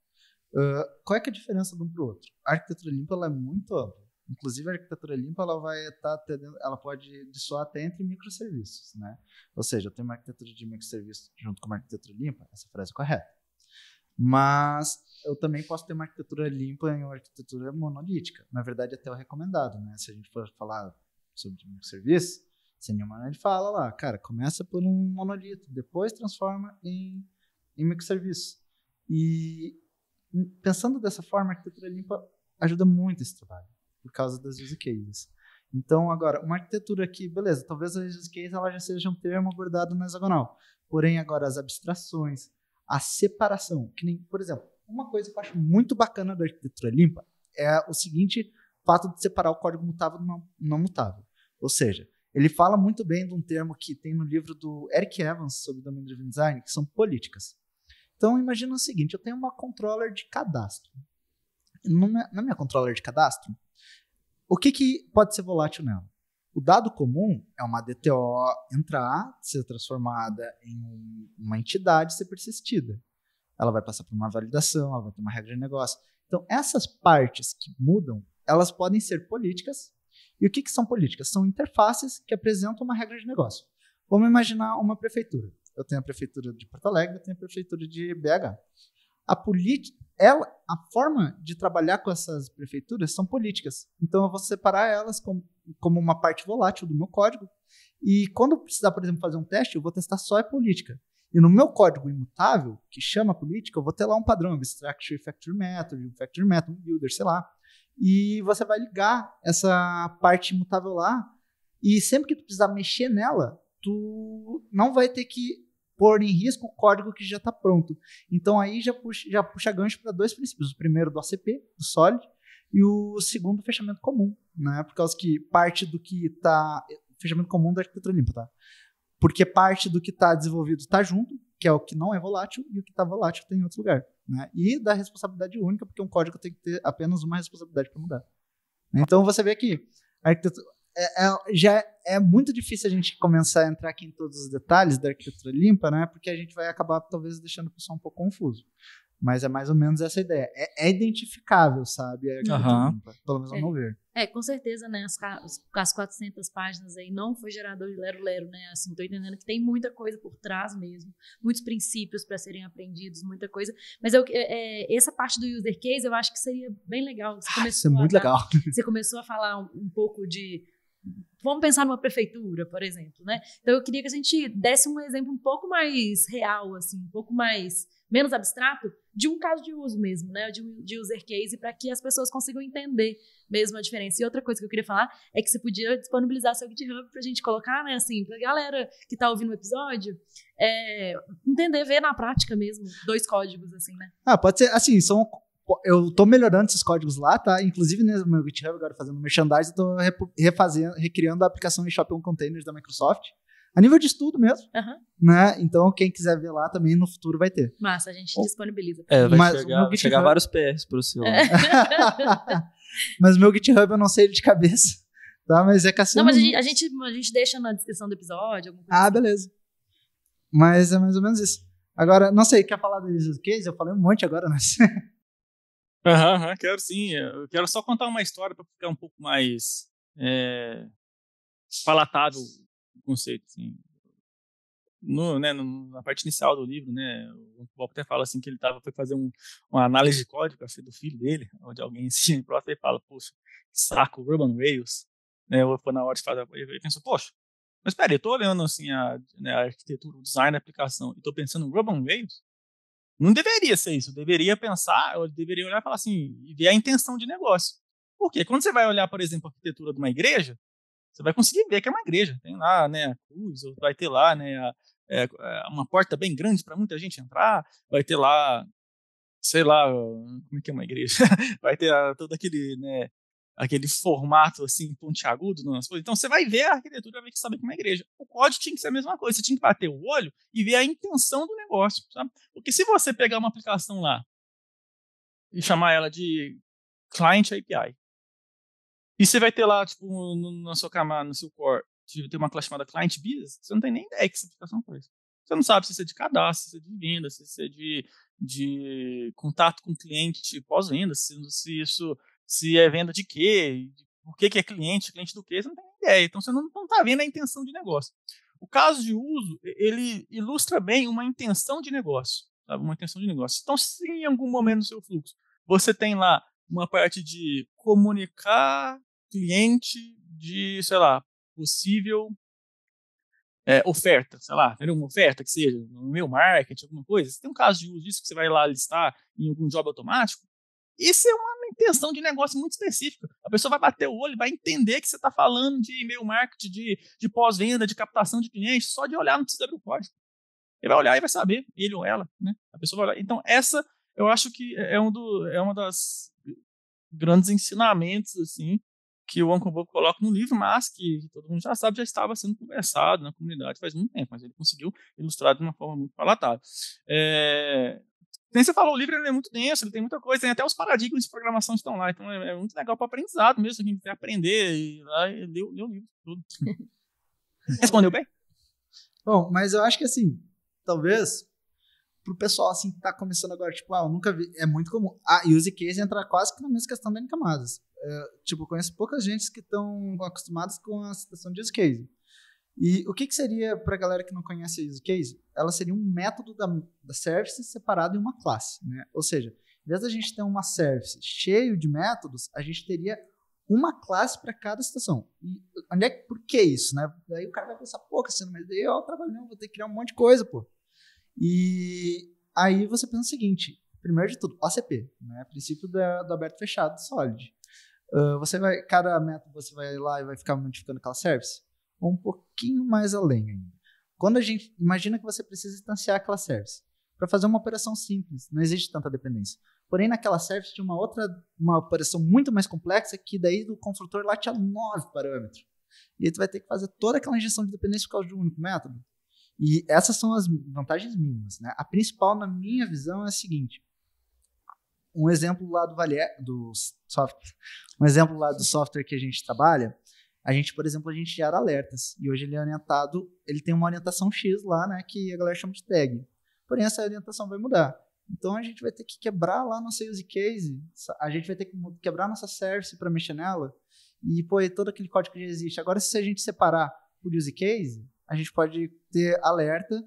Qual é que é a diferença de um para o outro? A arquitetura limpa ela é muito ampla. Inclusive, a arquitetura limpa ela pode dissoar até entre microserviços, né? Ou seja, eu tenho uma arquitetura de microserviço junto com uma arquitetura limpa, essa frase é correta. Mas eu também posso ter uma arquitetura limpa em uma arquitetura monolítica. Na verdade, até o recomendado, né? Se a gente for falar sobre microserviço, Senilman, ele fala lá, cara, começa por um monolito, depois transforma em microserviço. E pensando dessa forma, a arquitetura limpa ajuda muito esse trabalho, por causa das use cases. Então, agora, uma arquitetura que, beleza, talvez a use case ela já seja um termo abordado na hexagonal, porém, agora, as abstrações, a separação, que nem, por exemplo, uma coisa que eu acho muito bacana da arquitetura limpa é o seguinte fato de separar o código mutável do não mutável. Ou seja, ele fala muito bem de um termo que tem no livro do Eric Evans sobre Domain Driven Design, que são políticas. Então, imagina o seguinte, eu tenho uma controller de cadastro. Na minha controller de cadastro, o que pode ser volátil nela? O dado comum é uma DTO entrar, ser transformada em uma entidade e ser persistida. Ela vai passar por uma validação, ela vai ter uma regra de negócio. Então, essas partes que mudam, elas podem ser políticas. E o que são políticas? São interfaces que apresentam uma regra de negócio. Vamos imaginar uma prefeitura. Eu tenho a prefeitura de Porto Alegre, eu tenho a prefeitura de BH. A forma de trabalhar com essas prefeituras são políticas. Então, eu vou separar elas como uma parte volátil do meu código. E quando eu precisar, por exemplo, fazer um teste, eu vou testar só a política. E no meu código imutável, que chama política, eu vou ter lá um padrão, abstract factory method, um builder, sei lá. E você vai ligar essa parte imutável lá. E sempre que tu precisar mexer nela, tu não vai ter que pôr em risco o código que já está pronto. Então aí já puxa gancho para dois princípios. O primeiro do ACP, do Solid, e o segundo do fechamento comum, né? Por causa que parte do que está... Fechamento comum da arquitetura limpa, tá? Porque parte do que está desenvolvido está junto, que é o que não é volátil, e o que está volátil tem em outro lugar, né? E da responsabilidade única, porque um código tem que ter apenas uma responsabilidade para mudar. Então você vê que a arquitetura... já é muito difícil a gente começar a entrar aqui em todos os detalhes da arquitetura limpa, né? Porque a gente vai acabar talvez deixando o pessoal um pouco confuso. Mas é mais ou menos essa ideia. É identificável, sabe? A arquitetura limpa, pelo menos ao meu ver. Com certeza, né? As 400 páginas aí não foi gerador de lero-lero, né? Assim, tô entendendo que tem muita coisa por trás mesmo. Muitos princípios para serem aprendidos, muita coisa. Mas essa parte do user case eu acho que seria bem legal. Isso é muito legal. Você começou a falar um pouco de... Vamos pensar numa prefeitura, por exemplo, né? Então eu queria que a gente desse um exemplo um pouco mais real, assim, um pouco menos abstrato, de um caso de uso mesmo, né? De user case, para que as pessoas consigam entender mesmo a diferença. E outra coisa que eu queria falar é que você podia disponibilizar seu GitHub pra gente colocar, né, assim, pra galera que tá ouvindo o episódio entender, ver na prática mesmo, dois códigos, assim, né? Pode ser, assim, são eu tô melhorando esses códigos lá, tá? Inclusive no meu GitHub, agora fazendo merchandising, eu tô recriando a aplicação eShop on Containers da Microsoft. A nível de estudo mesmo, né? Então, quem quiser ver lá também no futuro vai ter. Massa, a gente disponibiliza. Vai chegar vários PS pro seu. Mas meu GitHub eu não sei ele de cabeça, tá? Mas é Cassiano... Não, mas a gente deixa na descrição do episódio. Alguma coisa beleza. Mas é mais ou menos isso. Agora, não sei, quer falar do use case? Eu falei um monte agora, né? Quero sim. Eu quero só contar uma história para ficar um pouco mais palatável o conceito. Assim. Na parte inicial do livro, né, o Bob até fala assim que ele foi fazer uma análise de código para ser do filho dele, onde alguém se próximo e fala, poxa, que saco, Urban Rails. Foi na hora de fazer. Ele pensou, poxa, mas espera, eu estou olhando assim, a arquitetura, o design da aplicação e estou pensando em Urban Rails. Não deveria ser isso. Eu deveria olhar e falar assim, e ver a intenção de negócio. Por quê? Quando você vai olhar, por exemplo, a arquitetura de uma igreja, você vai conseguir ver que é uma igreja. Tem lá, né, a cruz, ou vai ter lá, né, uma porta bem grande para muita gente entrar, vai ter lá, sei lá, como é que é uma igreja? Vai ter todo aquele, né, aquele formato assim, pontiagudo. Então você vai ver a arquitetura, vai saber que é uma igreja. O código tinha que ser a mesma coisa, você tinha que bater o olho e ver a intenção do negócio, sabe? Porque se você pegar uma aplicação lá e chamar ela de Client API, e você vai ter lá, tipo, na sua camada, no seu core, tem uma classe chamada Client Business, você não tem nem ideia que essa aplicação faz. Você não sabe se isso é de cadastro, se isso é de venda, se isso é de contato com o cliente pós-venda, se é venda de quê, por que é cliente do quê, você não tem ideia. Então você não está vendo a intenção de negócio. O caso de uso, ele ilustra bem uma intenção de negócio, sabe? Uma intenção de negócio. Então, se em algum momento no seu fluxo você tem lá uma parte de comunicar cliente de, sei lá, possível oferta, sei lá, uma oferta que seja no meu marketing, alguma coisa, se tem um caso de uso disso que você vai lá listar em algum job automático, isso é uma intenção de negócio muito específica. A pessoa vai bater o olho e vai entender que você está falando de e-mail marketing, de pós-venda, de captação de clientes, só de olhar, não precisa abrir o código. Ele vai olhar e vai saber, ele ou ela, né? A pessoa vai olhar. Então, essa, eu acho que é uma das grandes ensinamentos, assim, que o Uncle Bob coloca no livro, mas que todo mundo já sabe, já estava sendo conversado na comunidade faz muito tempo, mas ele conseguiu ilustrar de uma forma muito palatável. Como você falou, o livro é muito denso, ele tem muita coisa, tem até os paradigmas de programação que estão lá, então é muito legal para aprendizado mesmo, quem quer aprender e lá ler o livro, tudo. Respondeu bem? Bom, mas eu acho que assim, talvez pro pessoal assim que tá começando agora, tipo, eu nunca vi, é muito comum. A use case entra quase que na mesma questão da N camadas. Tipo, conheço poucas gente que estão acostumadas com a citação de use case. E o que seria, para a galera que não conhece a use case? Ela seria um método da service separado em uma classe, né? Ou seja, em vez da gente ter uma service cheio de métodos, a gente teria uma classe para cada situação. E por que isso, né? Daí o cara vai pensar, pô, Cassiano, mas daí eu trabalho, vou ter que criar um monte de coisa, pô. E aí você pensa o seguinte, primeiro de tudo, OCP, né? Princípio do aberto fechado, Solid. Cada método você vai lá e vai ficar modificando aquela service, ou um pouquinho mais além ainda. Quando a gente imagina que você precisa instanciar aquela service para fazer uma operação simples, não existe tanta dependência. Porém, naquela service tinha uma operação muito mais complexa que daí do construtor lá tinha 9 parâmetros. E aí tu vai ter que fazer toda aquela injeção de dependência por causa de um único método. E essas são as vantagens mínimas, né? A principal, na minha visão, é a seguinte. Um exemplo lá do software que a gente trabalha, por exemplo, a gente gera alertas. E hoje ele tem uma orientação X lá, né, que a galera chama de tag. Porém, essa orientação vai mudar. Então, a gente vai ter que quebrar lá nossa use case, a gente vai ter que quebrar nossa service para mexer nela e pôr todo aquele código que já existe. Agora, se a gente separar por use case, a gente pode ter alerta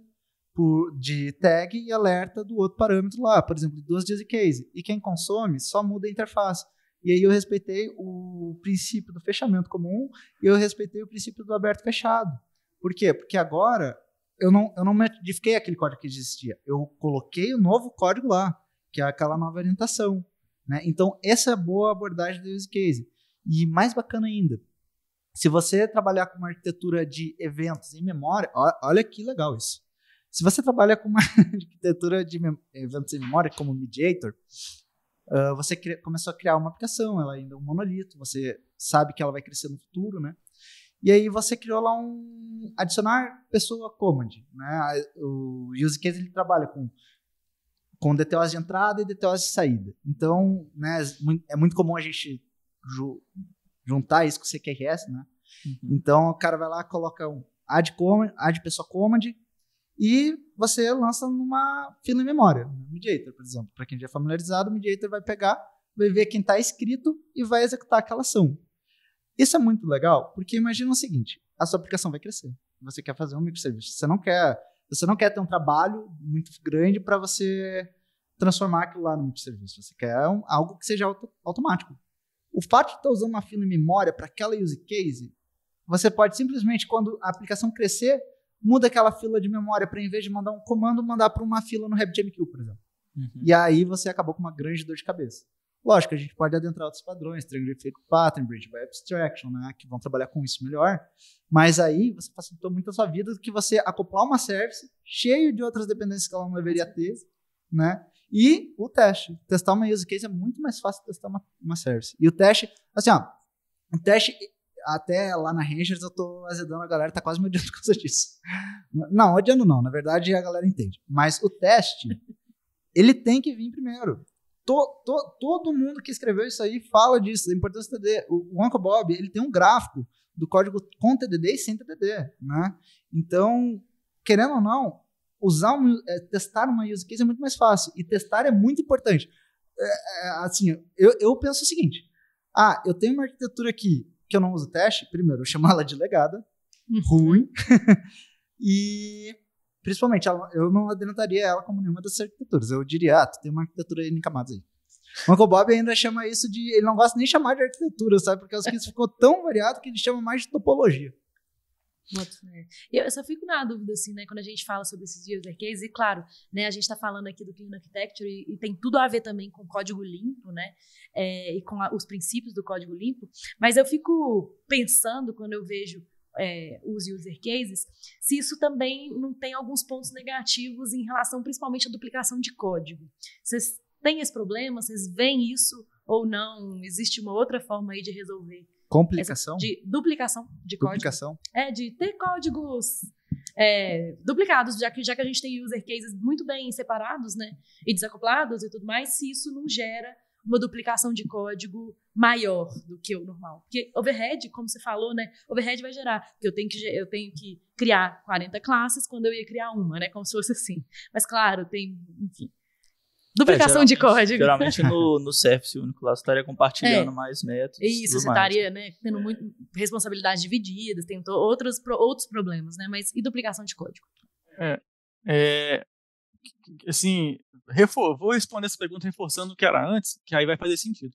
de tag e alerta do outro parâmetro lá, por exemplo, de 2 de use case. E quem consome só muda a interface. E aí eu respeitei o princípio do fechamento comum e eu respeitei o princípio do aberto fechado. Por quê? Porque agora eu não modifiquei aquele código que existia. Eu coloquei o novo código lá, que é aquela nova orientação, né? Então, essa é a boa abordagem do use case. E mais bacana ainda, se você trabalhar com uma arquitetura de eventos em memória, olha que legal isso. Se você trabalha com uma arquitetura de eventos em memória, como Mediator, Você começou a criar uma aplicação, ela ainda é um monolito, você sabe que ela vai crescer no futuro, né? E aí você criou lá adicionar pessoa command, né? O use case ele trabalha com DTOs de entrada e DTOs de saída. Então, né, é muito comum a gente juntar isso com o CQRS, né? Então, o cara vai lá, coloca add pessoa command e você lança numa fila em memória, no Mediator, por exemplo. Para quem já é familiarizado, o Mediator vai pegar, vai ver quem está escrito e vai executar aquela ação. Isso é muito legal, porque imagina o seguinte, a sua aplicação vai crescer. Você quer fazer um microserviço. Você não quer ter um trabalho muito grande para você transformar aquilo lá no microserviço. Você quer algo que seja automático. O fato de estar usando uma fila em memória para aquela use case, você pode simplesmente, quando a aplicação crescer, muda aquela fila de memória para, em vez de mandar um comando, mandar para uma fila no RabbitMQ, por exemplo. E aí você acabou com uma grande dor de cabeça. Lógico, a gente pode adentrar outros padrões, Triangle Fake Pattern, Bridge by Abstraction, né, que vão trabalhar com isso melhor. Mas aí você facilitou muito a sua vida do que você acoplar uma service cheio de outras dependências que ela não deveria ter, né? E o teste. Testar uma use case é muito mais fácil que testar uma service. E o teste, assim, ó, o teste, até lá na Rangers eu tô azedando a galera, tá quase me odiando por causa disso. Não, odiando não, na verdade a galera entende. Mas o teste, ele tem que vir primeiro. Todo mundo que escreveu isso aí fala disso, da importância do TDD. O Uncle Bob, ele tem um gráfico do código com TDD e sem TDD, né? Então, querendo ou não, testar uma use case é muito mais fácil. E testar é muito importante. Assim, eu penso o seguinte. Eu tenho uma arquitetura aqui que eu não uso teste. Primeiro, eu chamo ela de legada. Ruim. E... principalmente, eu não adentraria ela como nenhuma dessas arquiteturas. Eu diria, tu tem uma arquitetura em camadas aí. O Uncle Bob ainda chama isso de... ele não gosta nem de chamar de arquitetura, sabe? Porque os kits ficou tão variado que ele chama mais de topologia. Eu só fico na dúvida, assim, né? Quando a gente fala sobre esses user cases, e claro, né, a gente está falando aqui do Clean Architecture e tem tudo a ver também com código limpo, né? E com os princípios do código limpo. Mas eu fico pensando, quando eu vejo os user cases, se isso também não tem alguns pontos negativos em relação principalmente à duplicação de código. Vocês têm esse problema? Vocês veem isso ou não? Existe uma outra forma aí de resolver? Complicação? De duplicação de código. Duplicação? De ter códigos duplicados, já que a gente tem user cases muito bem separados, né? E desacoplados e tudo mais, se isso não gera uma duplicação de código maior do que o normal. Porque overhead, como você falou, né? Overhead vai gerar, porque eu tenho que criar 40 classes quando eu ia criar uma, né? Como se fosse assim. Mas claro, tem, enfim, duplicação de código. Geralmente no Surface único lá você estaria compartilhando mais métodos. Isso, você estaria, né, tendo muito responsabilidades divididas, tem outros problemas, né? Mas e duplicação de código? Assim, vou responder essa pergunta reforçando o que era antes, que aí vai fazer sentido.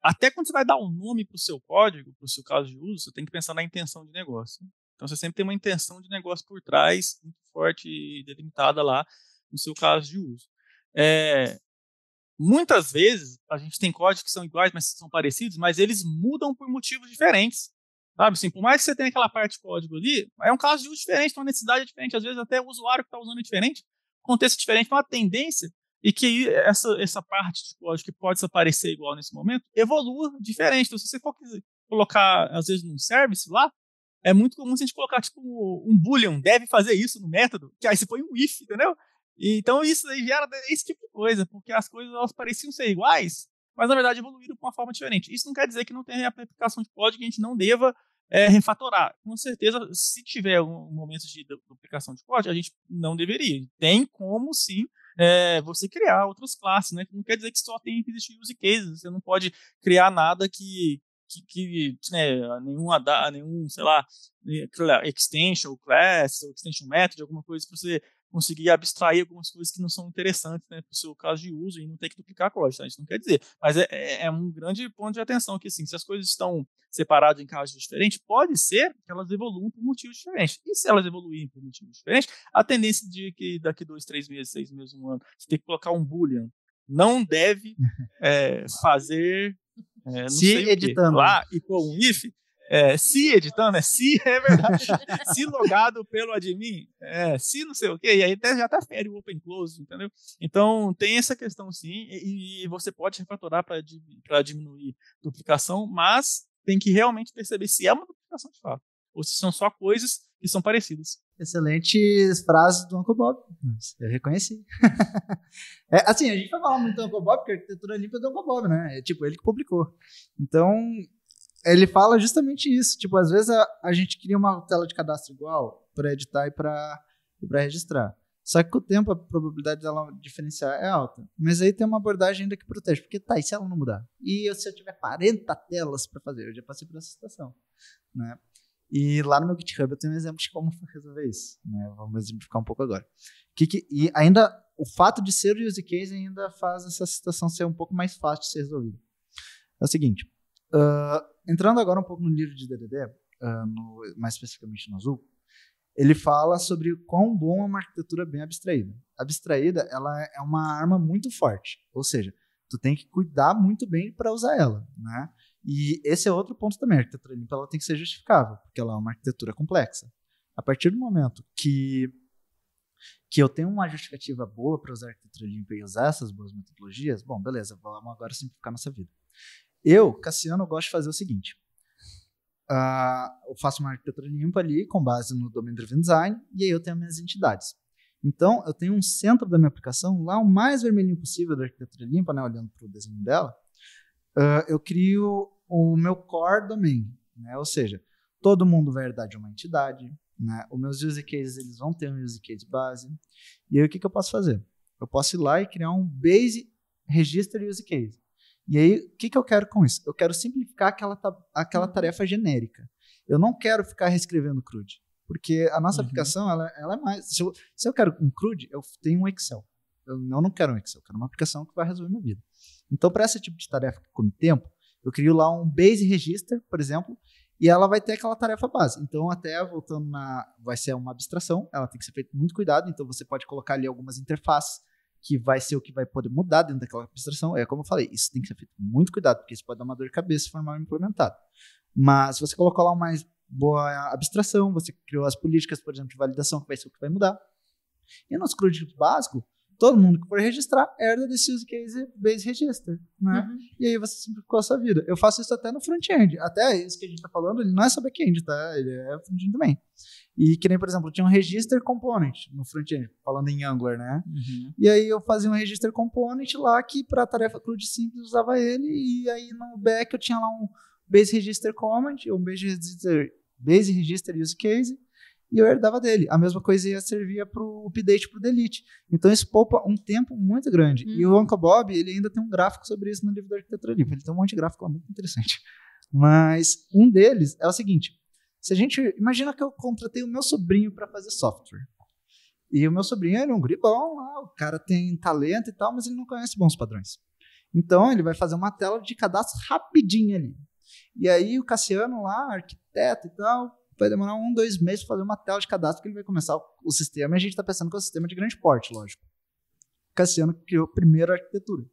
Até quando você vai dar um nome para o seu código, para o seu caso de uso, você tem que pensar na intenção de negócio. Então, você sempre tem uma intenção de negócio por trás, muito forte e delimitada lá no seu caso de uso. Muitas vezes, a gente tem códigos que são iguais, mas são parecidos, mas eles mudam por motivos diferentes. Sabe, assim, por mais que você tenha aquela parte de código ali, é um caso de uso diferente, uma necessidade é diferente, às vezes até o usuário que está usando é diferente, contexto diferente, uma tendência, e que essa parte de código que pode se aparecer igual nesse momento, evolua diferente. Então, se você for colocar, às vezes, num service lá, é muito comum a gente colocar, tipo, um boolean, deve fazer isso no método, que aí você põe um if, entendeu? E, então, isso aí gera esse tipo de coisa, porque as coisas, elas pareciam ser iguais, mas, na verdade, evoluíram de uma forma diferente. Isso não quer dizer que não tenha aplicação de código que a gente não deva refatorar. Com certeza, se tiver um momento de duplicação de código, a gente não deveria. Tem como, sim, você criar outras classes, né? Não quer dizer que só tem que existir use cases. Você não pode criar nada que nenhum, sei lá, extension class ou extension method, alguma coisa para você conseguir abstrair algumas coisas que não são interessantes, né, para o seu caso de uso e não ter que duplicar código, tá? Isso não quer dizer. Mas é um grande ponto de atenção que, assim, se as coisas estão separadas em casos diferentes, pode ser que elas evoluam por motivos diferentes. E se elas evoluírem por motivos diferentes, a tendência de que daqui 2, 3 meses, 6 meses, 1 ano, você tem que colocar um boolean. Não deve fazer... não se sei editando lá e pôr um if, se editando, se é verdade, se logado pelo admin, se não sei o quê, e aí até já fere o open close, entendeu? Então tem essa questão sim, e você pode refatorar para diminuir duplicação, mas tem que realmente perceber se é uma duplicação de fato, ou se são só coisas que são parecidas. Excelentes frases do Uncle Bob. Eu reconheci. Assim, a gente vai falar muito do Uncle Bob, porque a arquitetura limpa é do Uncle Bob, né? É tipo, ele que publicou. Então, ele fala justamente isso. Tipo, às vezes a gente cria uma tela de cadastro igual para editar e para registrar. Só que com o tempo a probabilidade dela diferenciar é alta. Mas aí tem uma abordagem ainda que protege. Porque e se ela não mudar? E se eu tiver 40 telas para fazer? Eu já passei por essa situação, né? E lá no meu GitHub eu tenho um exemplo de como resolver isso, né? Vamos exemplificar um pouco agora. E ainda, o fato de ser use case ainda faz essa situação ser um pouco mais fácil de ser resolvida. É o seguinte, entrando agora um pouco no livro de DDD, mais especificamente no Azul, ele fala sobre quão bom é uma arquitetura bem abstraída. Abstraída, ela é uma arma muito forte, ou seja, tu tem que cuidar muito bem para usar ela, né? E esse é outro ponto também, a arquitetura limpa ela tem que ser justificável, porque ela é uma arquitetura complexa. A partir do momento que eu tenho uma justificativa boa para usar a arquitetura limpa e usar essas boas metodologias, bom, beleza, vamos agora simplificar nossa vida. Eu, Cassiano, gosto de fazer o seguinte, eu faço uma arquitetura limpa ali com base no Domain Driven Design e aí eu tenho minhas entidades. Então, eu tenho um centro da minha aplicação, lá o mais vermelhinho possível da arquitetura limpa, né, olhando para o desenho dela, eu crio o meu core domain, né? Ou seja, todo mundo vai herdar de uma entidade, né? Os meus use cases eles vão ter um use case base. E aí o que eu posso fazer? Eu posso ir lá e criar um base register use case. E aí o que eu quero com isso? Eu quero simplificar aquela tarefa genérica. Eu não quero ficar reescrevendo CRUD, porque a nossa aplicação ela é mais. Se eu quero um CRUD, eu tenho um Excel. Eu não quero um Excel, eu quero uma aplicação que vai resolver minha vida. Então, para esse tipo de tarefa que come tempo, eu crio lá um base register, por exemplo, e ela vai ter aquela tarefa base. Então, até voltando vai ser uma abstração, ela tem que ser feita com muito cuidado, então você pode colocar ali algumas interfaces, que vai ser o que vai poder mudar dentro daquela abstração. Como eu falei, isso tem que ser feito com muito cuidado, porque isso pode dar uma dor de cabeça se for mal implementado. Mas se você colocou lá uma mais boa abstração, você criou as políticas, por exemplo, de validação, que vai ser o que vai mudar. E no CRUD básico, todo mundo que for registrar herda desse use case base register, né? E aí você simplificou a sua vida. Eu faço isso até no front-end. Até isso que a gente está falando, ele não é só back-end, tá? Ele é front-end também. E que nem, por exemplo, tinha um register component no front-end, falando em Angular, né? E aí eu fazia um register component lá que para a tarefa CRUD simples usava ele, e aí no back eu tinha lá um base register comment, um base register use case, e eu herdava dele. A mesma coisa ia servir para o update, para o delete. Então isso poupa um tempo muito grande. E o Uncle Bob, ele ainda tem um gráfico sobre isso no livro da arquitetura limpa. Ele tem um monte de gráfico lá muito interessante. Mas um deles é o seguinte, imagina que eu contratei o meu sobrinho para fazer software. E o meu sobrinho é um gribão lá, o cara tem talento e tal, mas ele não conhece bons padrões. Então ele vai fazer uma tela de cadastro rapidinho ali. E aí o Cassiano lá, arquiteto e tal, vai demorar 1-2 meses para fazer uma tela de cadastro, que ele vai começar o sistema, e a gente está pensando que é um sistema de grande porte, lógico. O Cassiano criou a primeira arquitetura.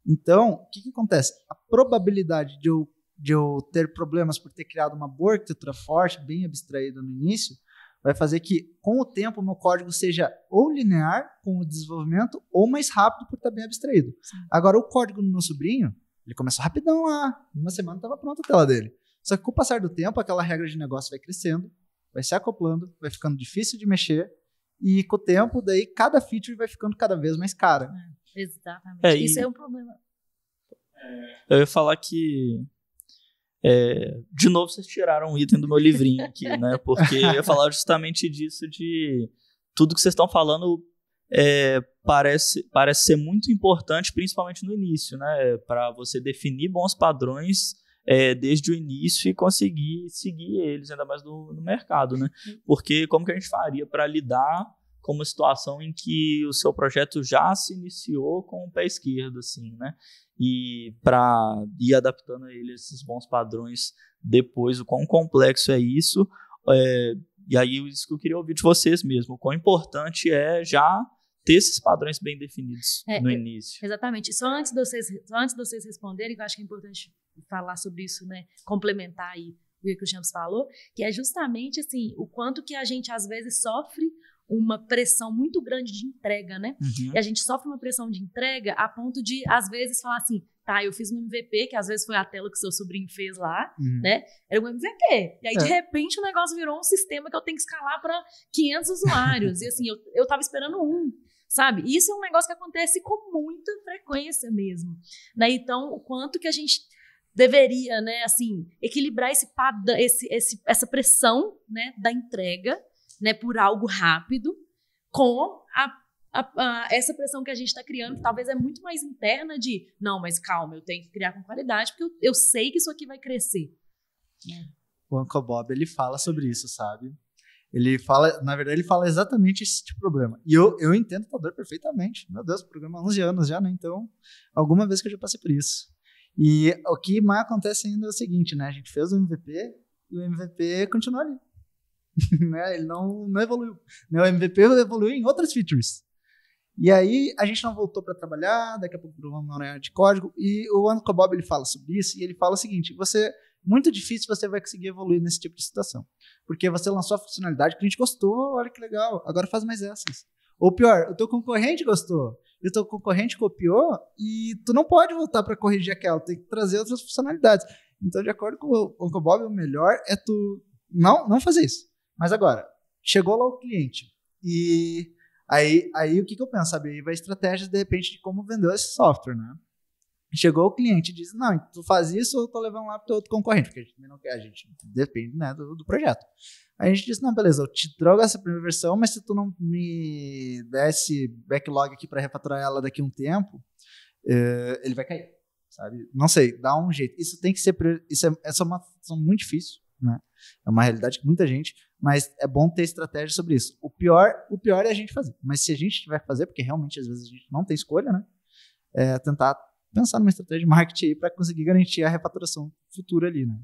Então, o que acontece? A probabilidade de eu ter problemas por ter criado uma boa arquitetura forte, bem abstraída no início, vai fazer que, com o tempo, o meu código seja ou linear com o desenvolvimento, ou mais rápido por estar bem abstraído. Sim. Agora, o código do meu sobrinho, ele começou rapidão lá. Em uma semana estava pronta a tela dele. Só que com o passar do tempo, aquela regra de negócio vai crescendo, vai se acoplando, vai ficando difícil de mexer, e com o tempo, daí cada feature vai ficando cada vez mais cara. Exatamente. Isso é um problema. Eu ia falar que de novo vocês tiraram um item do meu livrinho aqui, né? Porque eu ia falar justamente disso, de tudo que vocês estão falando parece ser muito importante, principalmente no início, né? Para você definir bons padrões desde o início e conseguir seguir eles, ainda mais no mercado, né? Porque como que a gente faria para lidar com uma situação em que o seu projeto já se iniciou com o pé esquerdo, assim, né? E para ir adaptando a ele esses bons padrões depois, o quão complexo é isso, e aí isso que eu queria ouvir de vocês mesmo, o quão importante é já ter esses padrões bem definidos no início. Exatamente. Só antes de vocês responderem, que eu acho que é importante falar sobre isso, né? Complementar aí que o Champs falou, que é justamente assim, o quanto que a gente às vezes sofre uma pressão muito grande de entrega, né? E a gente sofre uma pressão de entrega a ponto de, às vezes, falar assim, tá, eu fiz um MVP, que às vezes foi a tela que seu sobrinho fez lá, né? Era um MVP. E aí, de repente, o negócio virou um sistema que eu tenho que escalar para 500 usuários. E assim, eu tava esperando um, sabe? E isso é um negócio que acontece com muita frequência mesmo, né? Então, o quanto que a gente deveria, né, assim, equilibrar essa pressão, né, da entrega, né, por algo rápido, com essa pressão que a gente está criando, que talvez é muito mais interna de, não, mas calma, eu tenho que criar com qualidade, porque eu sei que isso aqui vai crescer. O Uncle Bob, ele fala sobre isso, sabe? Ele fala, na verdade, ele fala exatamente esse tipo de problema. E eu entendo a dor perfeitamente. Meu Deus, o programa há 11 anos já, né? Então, alguma vez que eu já passei por isso. E o que mais acontece ainda é o seguinte, né? A gente fez o MVP e o MVP continua ali. Né? Ele não evoluiu. Né? O MVP evoluiu em outras features. E aí a gente não voltou para trabalhar, daqui a pouco vamos na área de código, e o Uncle Bob ele fala sobre isso, e ele fala o seguinte, muito difícil você vai conseguir evoluir nesse tipo de situação, porque você lançou a funcionalidade que a gente gostou, olha que legal, agora faz mais essas. Ou pior, o teu concorrente gostou, e o teu concorrente copiou, e tu não pode voltar para corrigir aquela, tem que trazer outras funcionalidades. Então, de acordo com o Uncle Bob, o melhor é tu não fazer isso. Mas agora, chegou lá o cliente, e aí o que eu penso, sabe? Aí vai estratégias, de repente, de como vender esse software, né? Chegou o cliente e disse, não, tu faz isso ou eu tô levando lá pro outro concorrente, porque a gente também não quer, a gente depende, né, do projeto. Aí a gente disse, não, beleza, eu te trago essa primeira versão, mas se tu não me der esse backlog aqui para refatorar ela daqui a um tempo, ele vai cair, sabe? Não sei, dá um jeito. Isso tem que ser, essa é uma função muito difícil, né? É uma realidade que muita gente, mas é bom ter estratégia sobre isso. O pior é a gente fazer, mas se a gente tiver que fazer, porque realmente às vezes a gente não tem escolha, né? É tentar pensar numa estratégia de marketing aí para conseguir garantir a refaturação futura ali, né?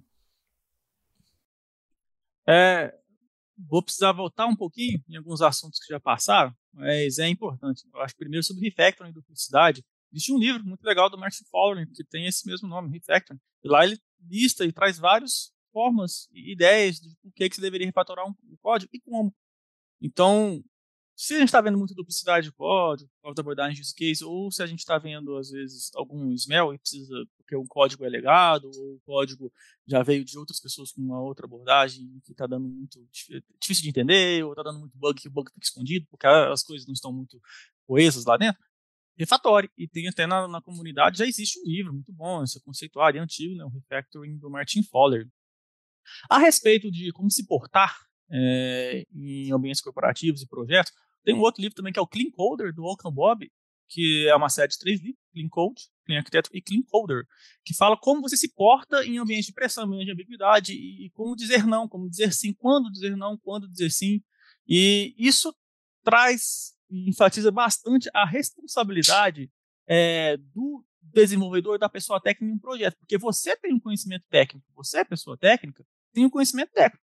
Vou precisar voltar um pouquinho em alguns assuntos que já passaram, mas é importante. Eu acho que primeiro sobre refactoring e duplicidade. Existe um livro muito legal do Martin Fowler que tem esse mesmo nome, Refactoring. E lá ele lista e traz várias formas e ideias de por que você deveria refatorar um código e como. Então, se a gente está vendo muita duplicidade de código, falta de abordagem de use case, ou se a gente está vendo, às vezes, algum smell e precisa, porque o código é legado, ou o código já veio de outras pessoas com uma outra abordagem que está dando muito difícil de entender, ou está dando muito bug, que o bug fica escondido, porque as coisas não estão muito coesas lá dentro, refatore. E tem até na comunidade, já existe um livro muito bom, esse conceituário é antigo, né, o Refactoring do Martin Fowler. A respeito de como se portar em ambientes corporativos e projetos, tem um outro livro também que é o Clean Coder, do Uncle Bob, que é uma série de 3 livros, Clean Code, Clean Architecture e Clean Coder, que fala como você se porta em ambiente de pressão, ambiente de ambiguidade, e como dizer não, como dizer sim, quando dizer não, quando dizer sim. E isso traz e enfatiza bastante a responsabilidade do desenvolvedor, da pessoa técnica em um projeto, porque você tem um conhecimento técnico, você, pessoa técnica, tem um conhecimento técnico.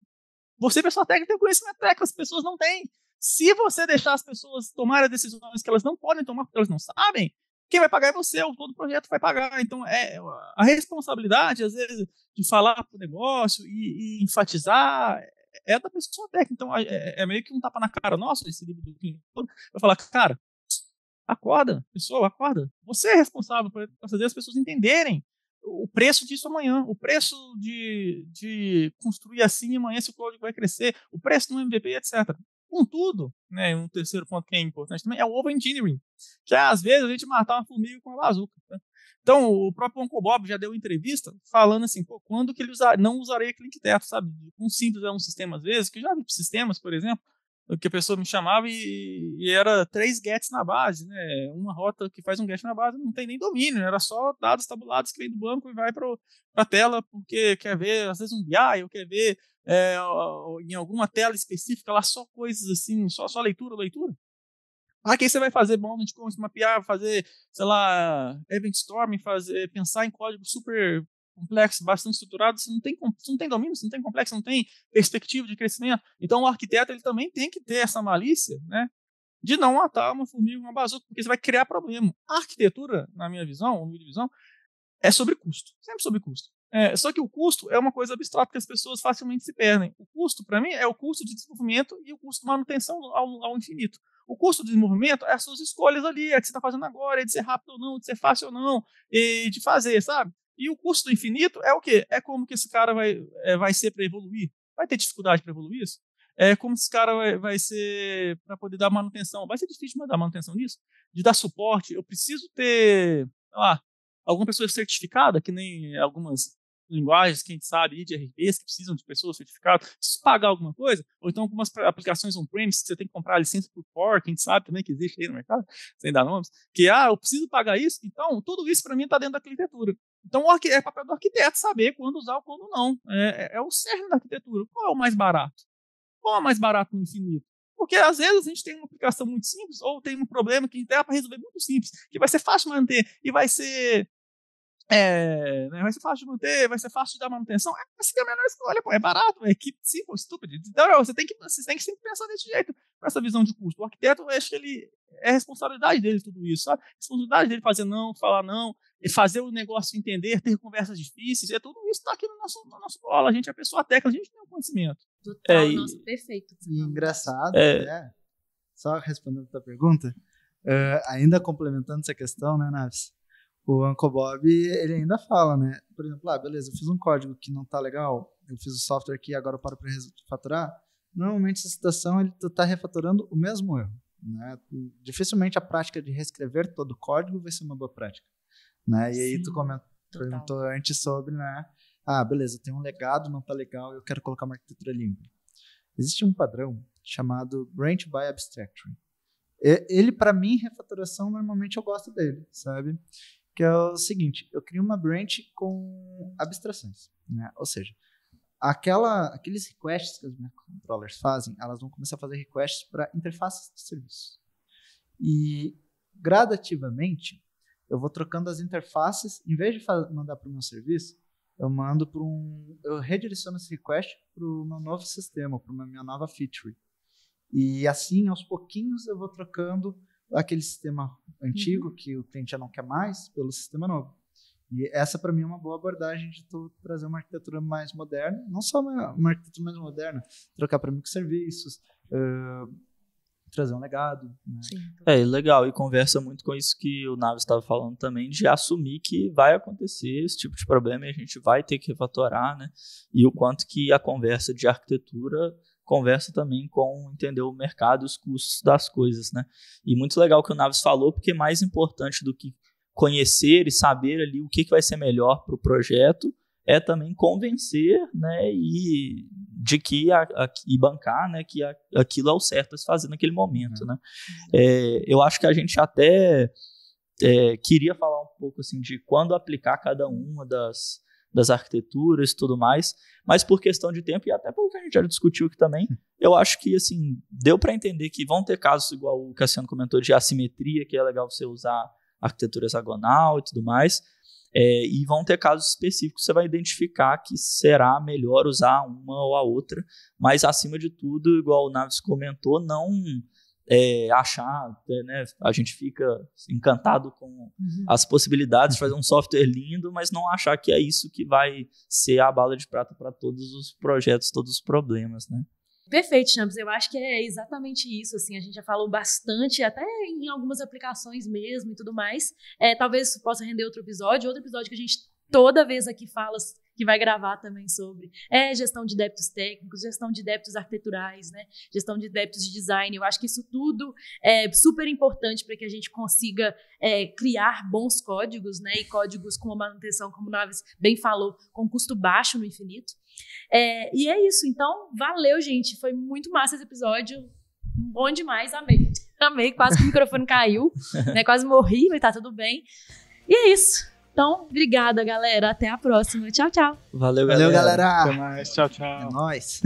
Você, pessoa técnica, tem um conhecimento técnico, as pessoas não têm. Se você deixar as pessoas tomarem decisões que elas não podem tomar porque elas não sabem, quem vai pagar é você, ou todo o projeto vai pagar. Então, a responsabilidade, às vezes, de falar para o negócio e enfatizar é da pessoa técnica. Então, é meio que um tapa na cara nosso, esse livro do Clean Code, vai falar, cara, acorda, pessoa, acorda. Você é responsável por fazer as pessoas entenderem o preço disso amanhã, o preço de construir assim amanhã se o código vai crescer, o preço do MVP, etc. Contudo, né, um terceiro ponto que é importante também é o over-engineering, que é, às vezes, a gente matar uma formiga com uma bazuca. Né? Então, o próprio Uncle Bob já deu entrevista falando assim, quando que ele não usaria clique teto, sabe? Um simples é um sistema, às vezes, que eu já vi sistemas, por exemplo, que a pessoa me chamava e era 3 gets na base, né? Uma rota que faz um get na base não tem nem domínio, era só dados tabulados que vem do banco e vai para a tela porque quer ver, às vezes, um BI, ou quer ver em alguma tela específica lá só coisas assim, só leitura. Aqui você vai fazer bounded conditions, mapear, fazer, sei lá, event storming, pensar em código super complexo, bastante estruturado, você não tem domínio, você não tem complexo, você não tem perspectiva de crescimento. Então o arquiteto ele também tem que ter essa malícia, né, de não matar uma formiga com uma bazuca, porque você vai criar problema. A arquitetura, na minha visão, é sobre custo, sempre sobre custo. Só que o custo é uma coisa abstrata que as pessoas facilmente se perdem. O custo, para mim, é o custo de desenvolvimento e o custo de manutenção ao infinito. O custo de desenvolvimento é as suas escolhas ali, é o que você está fazendo agora, é de ser rápido ou não, de ser fácil ou não, e de fazer, sabe? E o custo do infinito é o quê? É como que esse cara vai ser para evoluir. Vai ter dificuldade para evoluir isso? É como esse cara vai ser para poder dar manutenção. Vai ser difícil dar manutenção nisso? De dar suporte. Eu preciso ter, sei lá, alguma pessoa certificada, que nem algumas linguagens que a gente sabe de RPs que precisam de pessoas certificadas, preciso pagar alguma coisa, ou então algumas aplicações on-premise que você tem que comprar a licença por core, que a gente sabe também que existe aí no mercado, sem dar nomes, que eu preciso pagar isso, então tudo isso para mim está dentro da arquitetura. Então é papel do arquiteto saber quando usar ou quando não. É o cerne da arquitetura. Qual é o mais barato? Qual é o mais barato no infinito? Porque às vezes a gente tem uma aplicação muito simples ou tem um problema que dá para resolver muito simples, que vai ser fácil de manter e vai ser vai ser fácil de manter, vai ser fácil de dar manutenção. Essa é a menor escolha, pô, é barato, é equipe simples, estúpido. Então, você tem que sempre pensar desse jeito, com essa visão de custo. O arquiteto, eu acho que ele é responsabilidade dele tudo isso, sabe? Responsabilidade dele fazer não, falar não, e fazer o negócio entender, ter conversas difíceis, tudo isso está aqui no nosso colo. A gente é a pessoa técnica, a gente tem o conhecimento. Total, nossa, perfeito. E engraçado, só respondendo a tua pergunta, ainda complementando essa questão, né, Naves? O Uncle Bob, ele ainda fala, né? Por exemplo, beleza, eu fiz um código que não tá legal, eu fiz o software aqui, agora eu paro para refatorar. Normalmente, essa situação, ele tá refatorando o mesmo erro, né? Dificilmente a prática de reescrever todo o código vai ser uma boa prática, né? E aí tu perguntou antes sobre, né? Beleza, tem um legado, não tá legal, eu quero colocar uma arquitetura limpa. Existe um padrão chamado Branch by Abstraction. Ele, para mim, refatoração, normalmente eu gosto dele, sabe? Que é o seguinte, eu crio uma branch com abstrações, né? Ou seja, aqueles requests que os microcontrollers fazem, elas vão começar a fazer requests para interfaces de serviço. E, gradativamente, eu vou trocando as interfaces, em vez de mandar para o meu serviço, eu redireciono esse request para o meu novo sistema, para a minha nova feature. E assim, aos pouquinhos, eu vou trocando aquele sistema antigo que o cliente já não quer mais pelo sistema novo. E essa, para mim, é uma boa abordagem de tu trazer uma arquitetura mais moderna, não só uma arquitetura mais moderna, trocar para microserviços, trazer um legado. Né? Sim. Legal, e conversa muito com isso que o Naves estava falando também, de assumir que vai acontecer esse tipo de problema e a gente vai ter que refatorar, né? E o quanto que a conversa de arquitetura conversa também com entender o mercado e os custos das coisas, né? E muito legal o que o Naves falou, porque mais importante do que conhecer e saber ali o que vai ser melhor para o projeto é também convencer, né, e de que e bancar, né, que aquilo é o certo a se fazer naquele momento, né? Eu acho que a gente até queria falar um pouco assim de quando aplicar cada uma das arquiteturas e tudo mais, mas por questão de tempo e até pelo que a gente já discutiu aqui também, eu acho que assim, deu para entender que vão ter casos igual o Cassiano comentou de assimetria, que é legal você usar arquitetura hexagonal e tudo mais, e vão ter casos específicos que você vai identificar que será melhor usar uma ou a outra, mas acima de tudo, igual o Naves comentou, não achar, né, a gente fica encantado com as possibilidades de fazer um software lindo, mas não achar que é isso que vai ser a bala de prata para todos os projetos, todos os problemas, né? Perfeito, Champs. Eu acho que é exatamente isso, assim, a gente já falou bastante, até em algumas aplicações mesmo e tudo mais. Talvez isso possa render outro episódio que a gente toda vez aqui fala, que vai gravar também sobre gestão de débitos técnicos, gestão de débitos arquiteturais, né? Gestão de débitos de design. Eu acho que isso tudo é super importante para que a gente consiga criar bons códigos, né? E códigos com uma manutenção, como o Naves bem falou, com custo baixo no infinito. E é isso. Então, valeu, gente. Foi muito massa esse episódio. Bom demais. Amei. Amei. Quase que o microfone caiu. Né? Quase morri, mas tá tudo bem. E é isso. Então, obrigada, galera. Até a próxima. Tchau, tchau. Valeu, galera. Até mais. Tchau, tchau. É nóis.